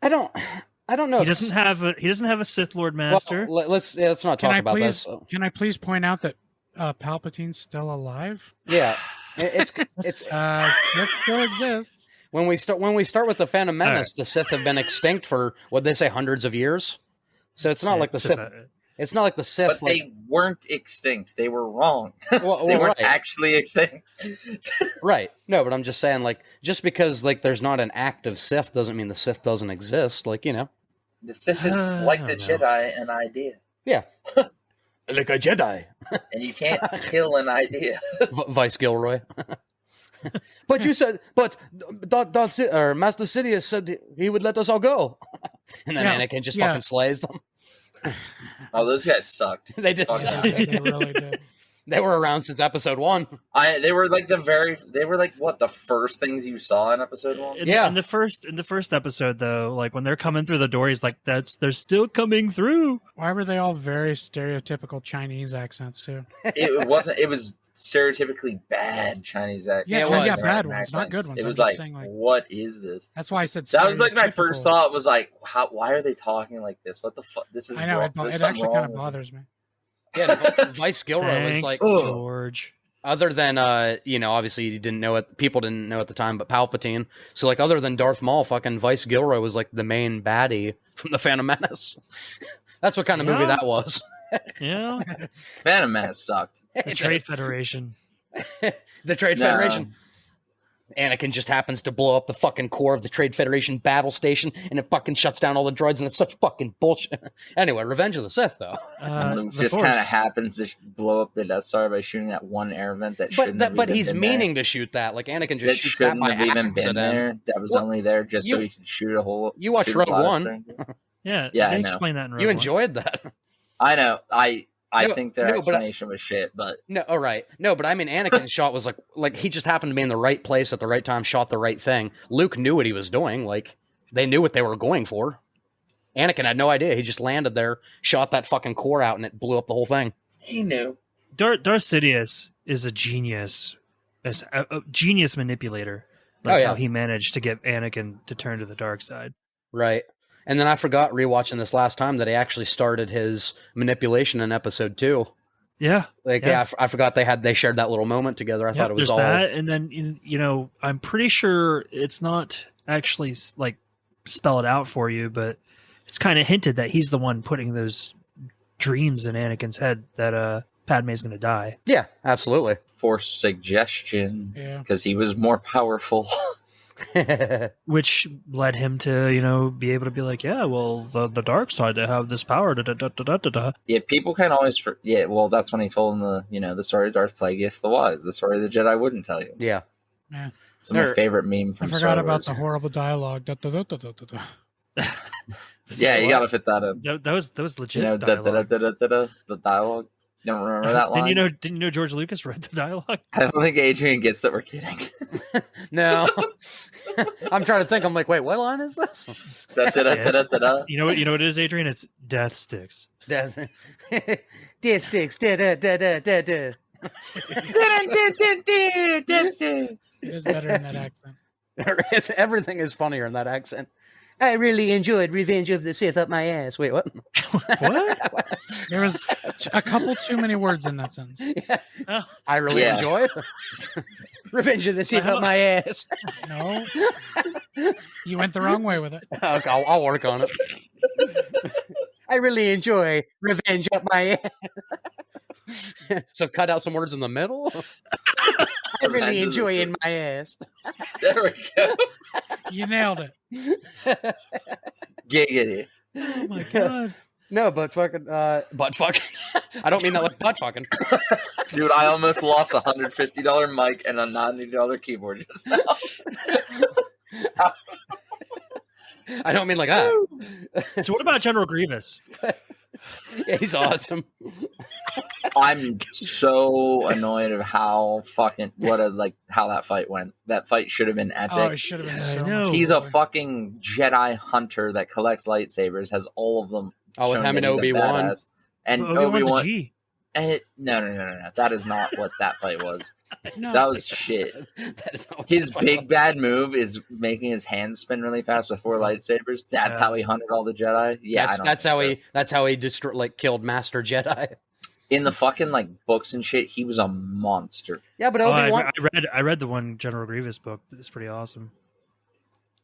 I don't know. He doesn't have a Sith Lord Master. Well, let's not talk about this. Can I please point out that Palpatine's still alive? Yeah, it's Sith still exists. when we start with the Phantom Menace, the Sith have been extinct for what they say hundreds of years. So it's not like the Sith. It's not like the Sith. But they weren't extinct. They were wrong. Well, They weren't right. actually extinct. Right. No, but I'm just saying, like, just because like there's not an active Sith doesn't mean the Sith doesn't exist. Like, you know. The Sith is like the Jedi, an idea. Yeah. Like a Jedi. And you can't kill an idea. Vice Gilroy. But you said, Master Sidious said he would let us all go. And then Anakin just fucking slays them. Oh, those guys sucked. They did Fuck suck. They really did. They were around since episode 1. They were like the first things you saw in episode 1? In the first episode though, like when they're coming through the door, he's like, they're still coming through. Why were they all very stereotypical Chinese accents too? It was stereotypically bad Chinese accent. Yeah, it was. bad ones, not good ones. It I'm was just like, saying, like, what is this? that's why I said That was like my stereotypical. first thought was like, why are they talking like this? What the fuck? This is I know wrong. it There's actually something kind wrong of with bothers me. Yeah, Vice Gilroy was Thanks, like, George. other than, obviously you didn't know it, people didn't know at the time, but Palpatine. So, like, other than Darth Maul, fucking Vice Gilroy was like the main baddie from the Phantom Menace. That's what kind of movie Yeah. that was. Yeah, it. Phantom Menace sucked. the Trade Federation. The Trade No. Federation. Anakin just happens to blow up the fucking core of the Trade Federation battle station, and it fucking shuts down all the droids, and it's such fucking bullshit. Anyway, Revenge of the Sith, though. And Luke The just Force. kind of happens to blow up the Death Star by shooting that one air vent that shouldn't have But even he's been meaning to shoot that. Like, Anakin there. just That shoots that shouldn't by have even been accident. there. That was Well, only there just so you- he could shoot a hole. you watched shoot a Rogue blaster. One. Yeah, Yeah, they I know. explain that in Rogue You One. enjoyed that. I know. I No, think their no, but explanation was shit, but No, all right. No, but I mean, Anakin's shot was like he just happened to be in the right place at the right time, shot the right thing. Luke knew what he was doing. Like, they knew what they were going for. Anakin had no idea. He just landed there, shot that fucking core out, and it blew up the whole thing. he knew. Darth Sidious is a genius, a genius manipulator. Like Oh, yeah. how he managed to get Anakin to turn to the dark side. Right. And then I forgot rewatching this last time that he actually started his manipulation in episode 2. Yeah, Like, Yeah. I forgot they shared that little moment together. I thought it was there's all that, and then I'm pretty sure it's not actually like spell it out for you, but it's kind of hinted that he's the one putting those dreams in Anakin's head that Padme's going to die. Yeah, absolutely. For suggestion, Yeah. because he was more powerful. Which led him to, be able to be like, yeah, well, the dark side, they have this power. Da, da, da, da, da, da. Yeah, people can always. Well, that's when he told him the story of Darth Plagueis the Wise, the story the Jedi wouldn't tell you. Yeah. It's my Or- favorite meme I from forgot Star about Wars. the horrible dialogue. Da, da, da, da, da, da, da. Yeah, you gotta fit that in. That was legit. Da, da, da, dialogue. da, da, da, da, the dialogue. You don't remember that line? Didn't you know George Lucas wrote the dialogue? I don't think Adrian gets that we're kidding. No. I'm trying to think. I'm like, wait, what line is this? Da-da-da-da-da-da. You know what it is, Adrian? It's death sticks. Death sticks. Da, da, da, da, da, da. It is better in that accent. Everything is funnier in that accent. I really enjoyed Revenge of the Sith up my ass. Wait, what? What? There was a couple too many words in that sentence. Oh. I really enjoyed Revenge of the Sith up my ass. No, you went the wrong way with it. Okay, I'll work on it. I really enjoy Revenge up my ass. So cut out some words in the middle. I really enjoy in my ass. There we go. You nailed it. Giggity. Oh my god. No, but fucking, butt fucking. I don't mean that like butt fucking. Dude, I almost lost a $150 mic and a $90 keyboard just now. I don't mean like that. So what about General Grievous? Yeah, he's awesome. I'm so annoyed of how how that fight went. That fight should have been epic. Oh, it should have been I so know. much He's a cooler. fucking Jedi hunter that collects lightsabers, has all of them. Oh, with shown him that and he's a Obi-Wan. badass. And Obi-Wan's a Obi-Wan. G. No. That is not what that fight was. No, That was shit. That is not what His this fight big was. bad move is making his hands spin really fast with 4 lightsabers. That's Yeah. how he hunted all the Jedi. Yeah, I don't That's think how so. he killed Master Jedi. In the fucking books and shit, he was a monster. Yeah, but Oh, Obi-Wan I read the one General Grievous book. It's pretty awesome.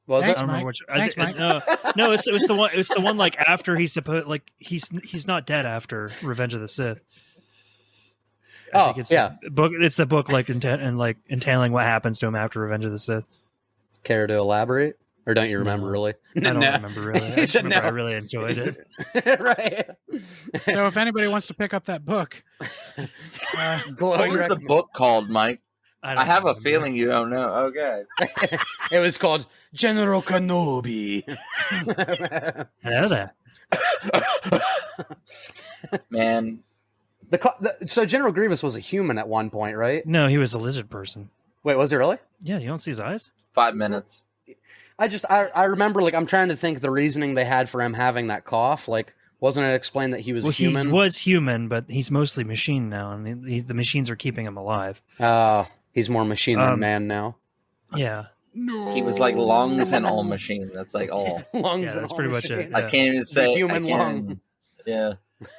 was Thanks, I it? don't Mike. remember which. Thanks, Mike. No, it's the one. It's the one after he's supposed he's not dead after Revenge of the Sith. I think it's yeah. book. It's the book entailing what happens to him after Revenge of the Sith. Care to elaborate, or don't you remember No. really? I don't remember really. I He just said remember I no. really enjoyed it. Right. So if anybody wants to pick up that book, What Glowing was the recommend- book called, Mike? don't I have a remember. feeling you don't know. Okay. It was called General Kenobi. I know that. Man, So General Grievous was a human at one point, right? No, he was a lizard person. Wait, was he really? Yeah, you don't see his eyes. 5 minutes. I remember I'm trying to think the reasoning they had for him having that cough. Wasn't it explained that he was Well, human? he was human, but he's mostly machine now, and the machines are keeping him alive. He's more machine than man now. Yeah, He was like lungs and all machine. That's like all. Lungs. Yeah, and that's all pretty much it. machine. I can't even say human I can't- lung. Yeah,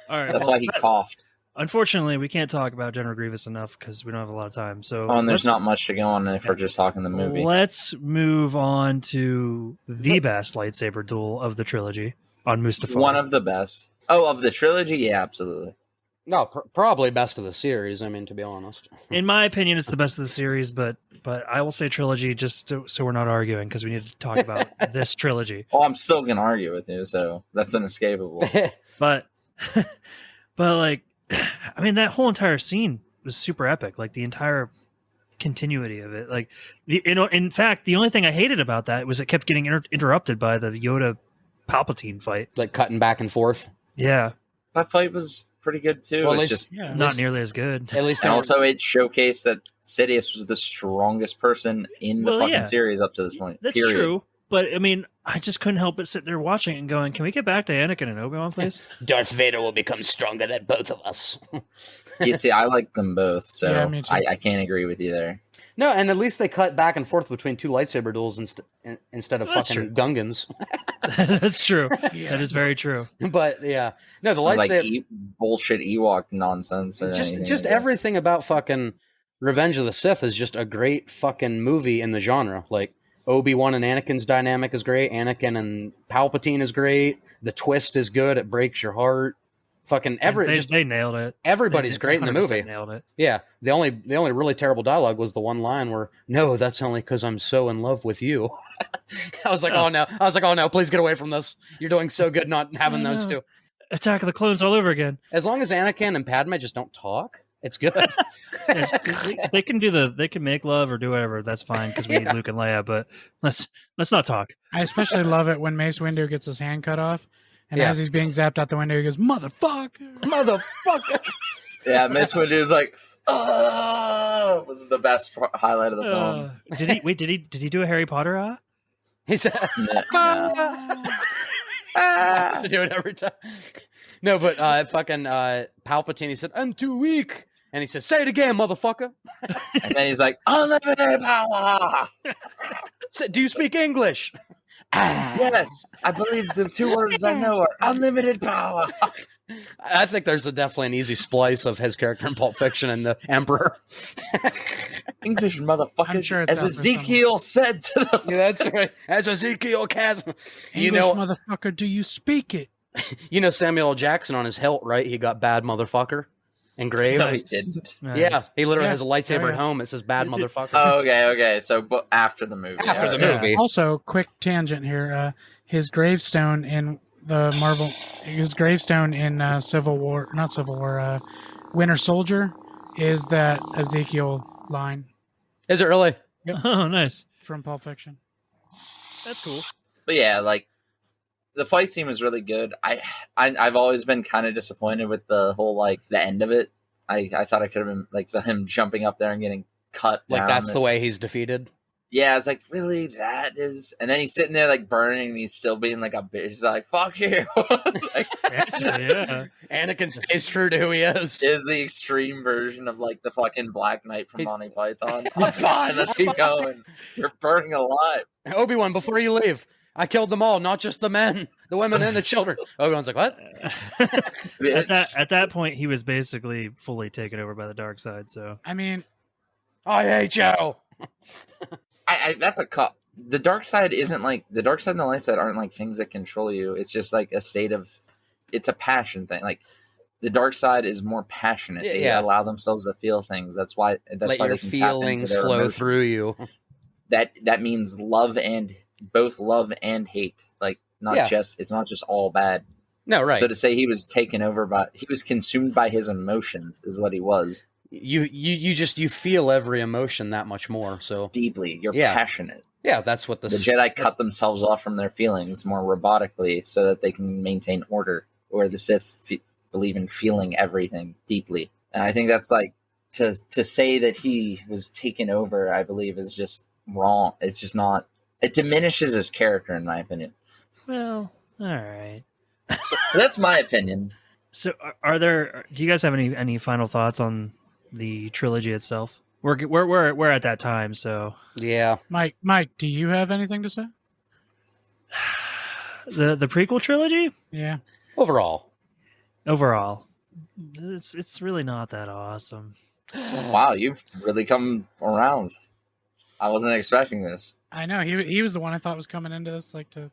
all right. that's well, why he coughed. Unfortunately, we can't talk about General Grievous enough because we don't have a lot of time. So, Oh, and there's let's- not much to go on if we're just talking the movie. Let's move on to the best lightsaber duel of the trilogy on Mustafar. One of the best. Oh, of the trilogy? Yeah, absolutely. No, probably best of the series. I mean, to be honest. In my opinion, it's the best of the series, but I will say trilogy just so we're not arguing because we need to talk about this trilogy. Oh, I'm still gonna argue with you, so that's inescapable. But I mean, that whole entire scene was super epic. Like the entire continuity of it. Like in fact, the only thing I hated about that was it kept getting interrupted by the Yoda Palpatine fight. Cutting back and forth. Yeah, That fight was pretty good too. Well, at It's least- just, yeah, not nearly as good. At least and they also it showcased that Sidious was the strongest person in the Well, fucking yeah. series up to this point. That's period. true. But I mean, I just couldn't help but sit there watching it and going, "Can we get back to Anakin and Obi-Wan, please?" Darth Vader will become stronger than both of us. You see, I like them both, so Yeah, me too. I can't agree with you there. No, and at least they cut back and forth between two lightsaber duels instead of That's fucking true. Gungans. That's true. That is very true. But yeah, no, the Like lightsaber. bullshit Ewok nonsense. Or Just anything. everything about fucking Revenge of the Sith is just a great fucking movie in the genre. Like Obi-Wan and Anakin's dynamic is great. Anakin and Palpatine is great. The twist is good. It breaks your heart. Fucking They nailed it. everybody's They great in the 100% movie. Nailed it. Yeah, the only really terrible dialogue was the one line where, "No, that's only because I'm so in love with you." I was like, oh no, please get away from this. You're doing so good not having I those know. two. Attack of the Clones all over again. As long as Anakin and Padme just don't talk, it's good. They can make love or do whatever. That's fine because we need Luke and Leia. But let's not talk. I especially love it when Mace Windu gets his hand cut off, and Yeah. as he's being zapped out the window, he goes, "Motherfucker!" Motherfucker. Yeah, Mace Windu was like, oh, was the best highlight of the film. Did he do a Harry Potter? He said, No. I have to do it every time. No, but fucking Palpatine, he said, I'm too weak. And he says, say it again, motherfucker. And then he's like, unlimited power. Do you speak English? Yes, I believe the two words I know are unlimited power. I think there's definitely an easy splice of his character in Pulp Fiction and the Emperor. English motherfucker. I'm sure it's as out there Ezekiel said to the Yeah, that's right. As Ezekiel Chasm. English motherfucker, do you speak it? You know Samuel L. Jackson on his hilt, right? He got bad motherfucker engraved. No, he didn't. Yeah, he literally Yeah. has a lightsaber Oh, at yeah. home. It says bad Is it- motherfucker. Oh, okay. So, but after the movie. After the okay. movie. Also, quick tangent here. His gravestone in the his gravestone in Winter Soldier is that Ezekiel line Is it really? Oh, nice. from Pulp Fiction. That's cool. But yeah, like the fight scene was really good. I've always been kind of disappointed with the whole like the end of it. I thought I could have been like him jumping up there and getting cut. Like down that's and- the way he's defeated. Yeah, I was like, really? That is. And then he's sitting there like burning, and he's still being like a bitch. He's like, fuck you. Like, Yeah. Anakin stays true to who he is. is the extreme version of like the fucking Black Knight from He's- Monty Python. I'm fine. Let's keep going. You're burning alive. Obi-Wan, before you leave, I killed them all, not just the men, the women, and the children. Obi-Wan's like, what? Bitch. At that point, he was basically fully taken over by the dark side. So I mean, I hate you. That's a cut. The dark side isn't like the dark side and the light side aren't like things that control you. It's just like a state of, it's a passion thing. Like the dark side is more passionate. They Yeah. allow themselves to feel things. That's why. Let why your they can tap into feelings their flow emotions. through you. That means love and both love and hate. Like not Yeah. just it's not just all bad. No, right. So to say he was taken over by, he was consumed by his emotions is what he was. You feel every emotion that much more. So Deeply, you're Yeah. passionate. yeah, that's what The Jedi cut themselves off from their feelings more robotically so that they can maintain order, or the Sith believe in feeling everything deeply. And I think that's like to say that he was taken over, I believe, is just wrong. It's just not. It diminishes his character, in my opinion. well, all right. That's my opinion. So are there? Do you guys have any final thoughts on the trilogy itself? We're at that time, so Yeah. Mike, do you have anything to say? the prequel trilogy Yeah. Overall. overall, it's really not that awesome. Wow, you've really come around. I wasn't expecting this. I know he was the one I thought was coming into this like to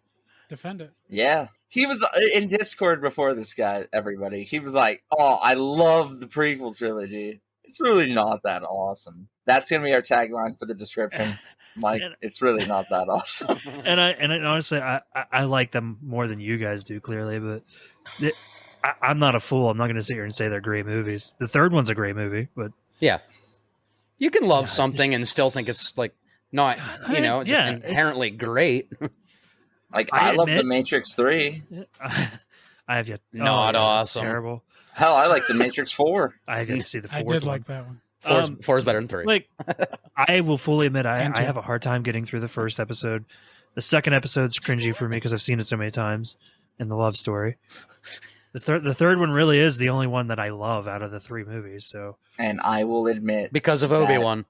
defend it. Yeah. He was in Discord before this guy, everybody. He was like, oh, I love the prequel trilogy. It's really not that awesome. That's going to be our tagline for the description. Mike, it's really not that awesome. And honestly, I like them more than you guys do, clearly. But I'm not a fool. I'm not going to sit here and say they're great movies. The third one's a great movie, but Yeah. You can love Yeah, something and still think it's like not, just Yeah, inherently great. Like, I I love The admit- Matrix 3. I have yet. Not yeah, awesome. Terrible. Hell, I like The Matrix 4. I have yet to see the I fourth did one. like that one. Four is better than 3. Like, I will fully admit, And I two. have a hard time getting through the first episode. The second episode's cringy for me because I've seen it so many times in the love story. The third one really is the only one that I love out of the three movies. So And I will admit, Because of Obi-Wan.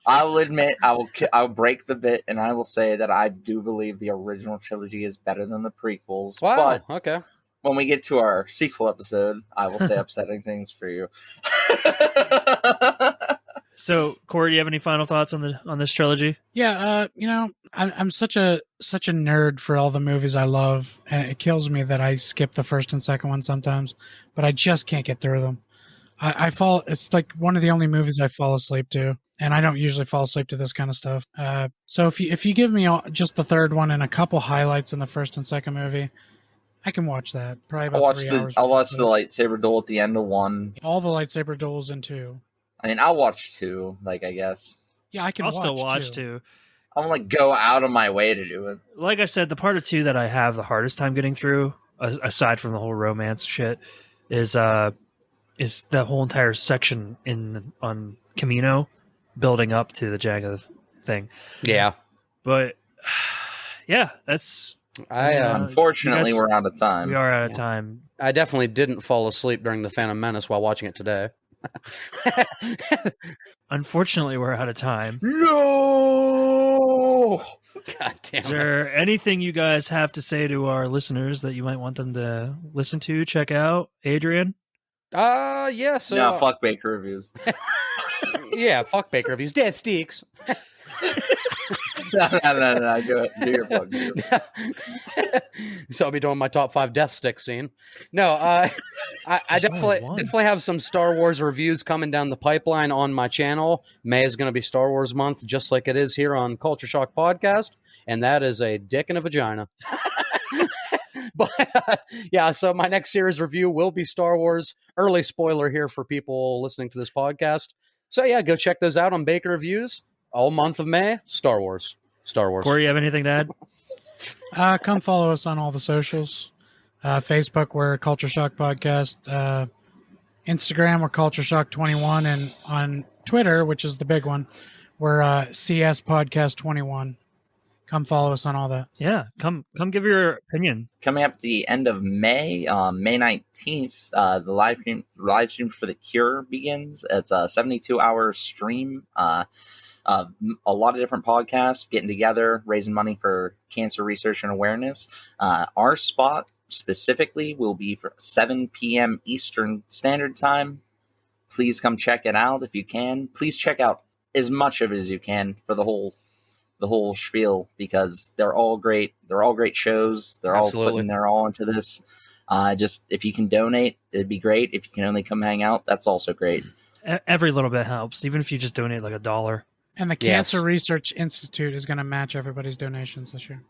I will break the bit, and I will say that I do believe the original trilogy is better than the prequels. Wow. But Okay. when we get to our sequel episode, I will say upsetting things for you. So, Corey, do you have any final thoughts on this trilogy? Yeah, I'm such a nerd for all the movies I love, and it kills me that I skip the first and second one sometimes, but I just can't get through them. It's like one of the only movies I fall asleep to, and I don't usually fall asleep to this kind of stuff. So if you give me just the third one and a couple highlights in the first and second movie, I can watch that. Probably about 3 hours. I'll watch worth the of lightsaber duel at the end of 1. it. All the lightsaber duels in 2. I mean, I'll watch 2, like, I guess. Yeah, I can I'll still watch 2. too. I won't, like, go out of my way to do it. Like I said, the part of 2 that I have the hardest time getting through, aside from the whole romance shit, is is the whole entire section on Camino, building up to the Jango thing. Yeah. But yeah, that's Unfortunately, you guys- we're out of time. we are out of time. I definitely didn't fall asleep during the Phantom Menace while watching it today. Unfortunately, we're out of time. No. God damn Is it. there anything you guys have to say to our listeners that you might want them to listen to, check out? Adrian? Yeah, so No, fuck Baker reviews. yeah, fuck Baker reviews. Dead Steaks. No. Go ahead. Do your plug. So I'll be doing my top 5 death stick scene. No, I There's only definitely one. definitely have some Star Wars reviews coming down the pipeline on my channel. May is going to be Star Wars month, just like it is here on Culture Shock Podcast, and that is a dick and a vagina. But yeah, so my next series review will be Star Wars. Early spoiler here for people listening to this podcast. So yeah, go check those out on Baker Reviews. All month of May, Star Wars. Star Wars. Corey, you have anything to add? Come follow us on all the socials. Facebook, we're Culture Shock Podcast. Instagram, we're Culture Shock 21, and on Twitter, which is the big one, we're CS Podcast 21. Come follow us on all that. Yeah, come give your opinion. Coming up at the end of May, May 19th, the live stream for The Cure begins. It's a 72-hour stream. A lot of different podcasts getting together, raising money for cancer research and awareness. Our spot specifically will be for 7 p.m. Eastern Standard Time. Please come check it out if you can. Please check out as much of it as you can for the whole spiel, because they're all great. They're all great shows. They're Absolutely. all putting their all into this. Just if you can donate, it'd be great. If you can only come hang out, that's also great. Every little bit helps, even if you just donate like $1. And the Yes. Cancer Research Institute is going to match everybody's donations this year.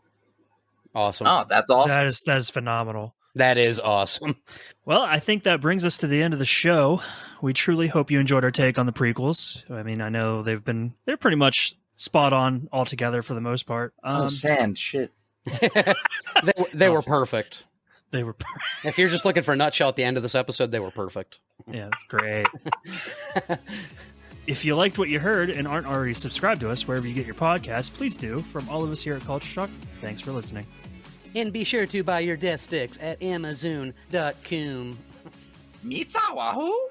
Awesome. Oh, that's awesome. That is phenomenal. That is awesome. Well, I think that brings us to the end of the show. We truly hope you enjoyed our take on the prequels. I mean, I know they're pretty much spot on altogether for the most part. Sand shit. They were perfect. They were, If you're just looking for a nutshell at the end of this episode, they were perfect. yeah, it's great. If you liked what you heard and aren't already subscribed to us wherever you get your podcasts, please do. From all of us here at Culture Shock, thanks for listening. And be sure to buy your death sticks at Amazon.com. Misa Wahoo!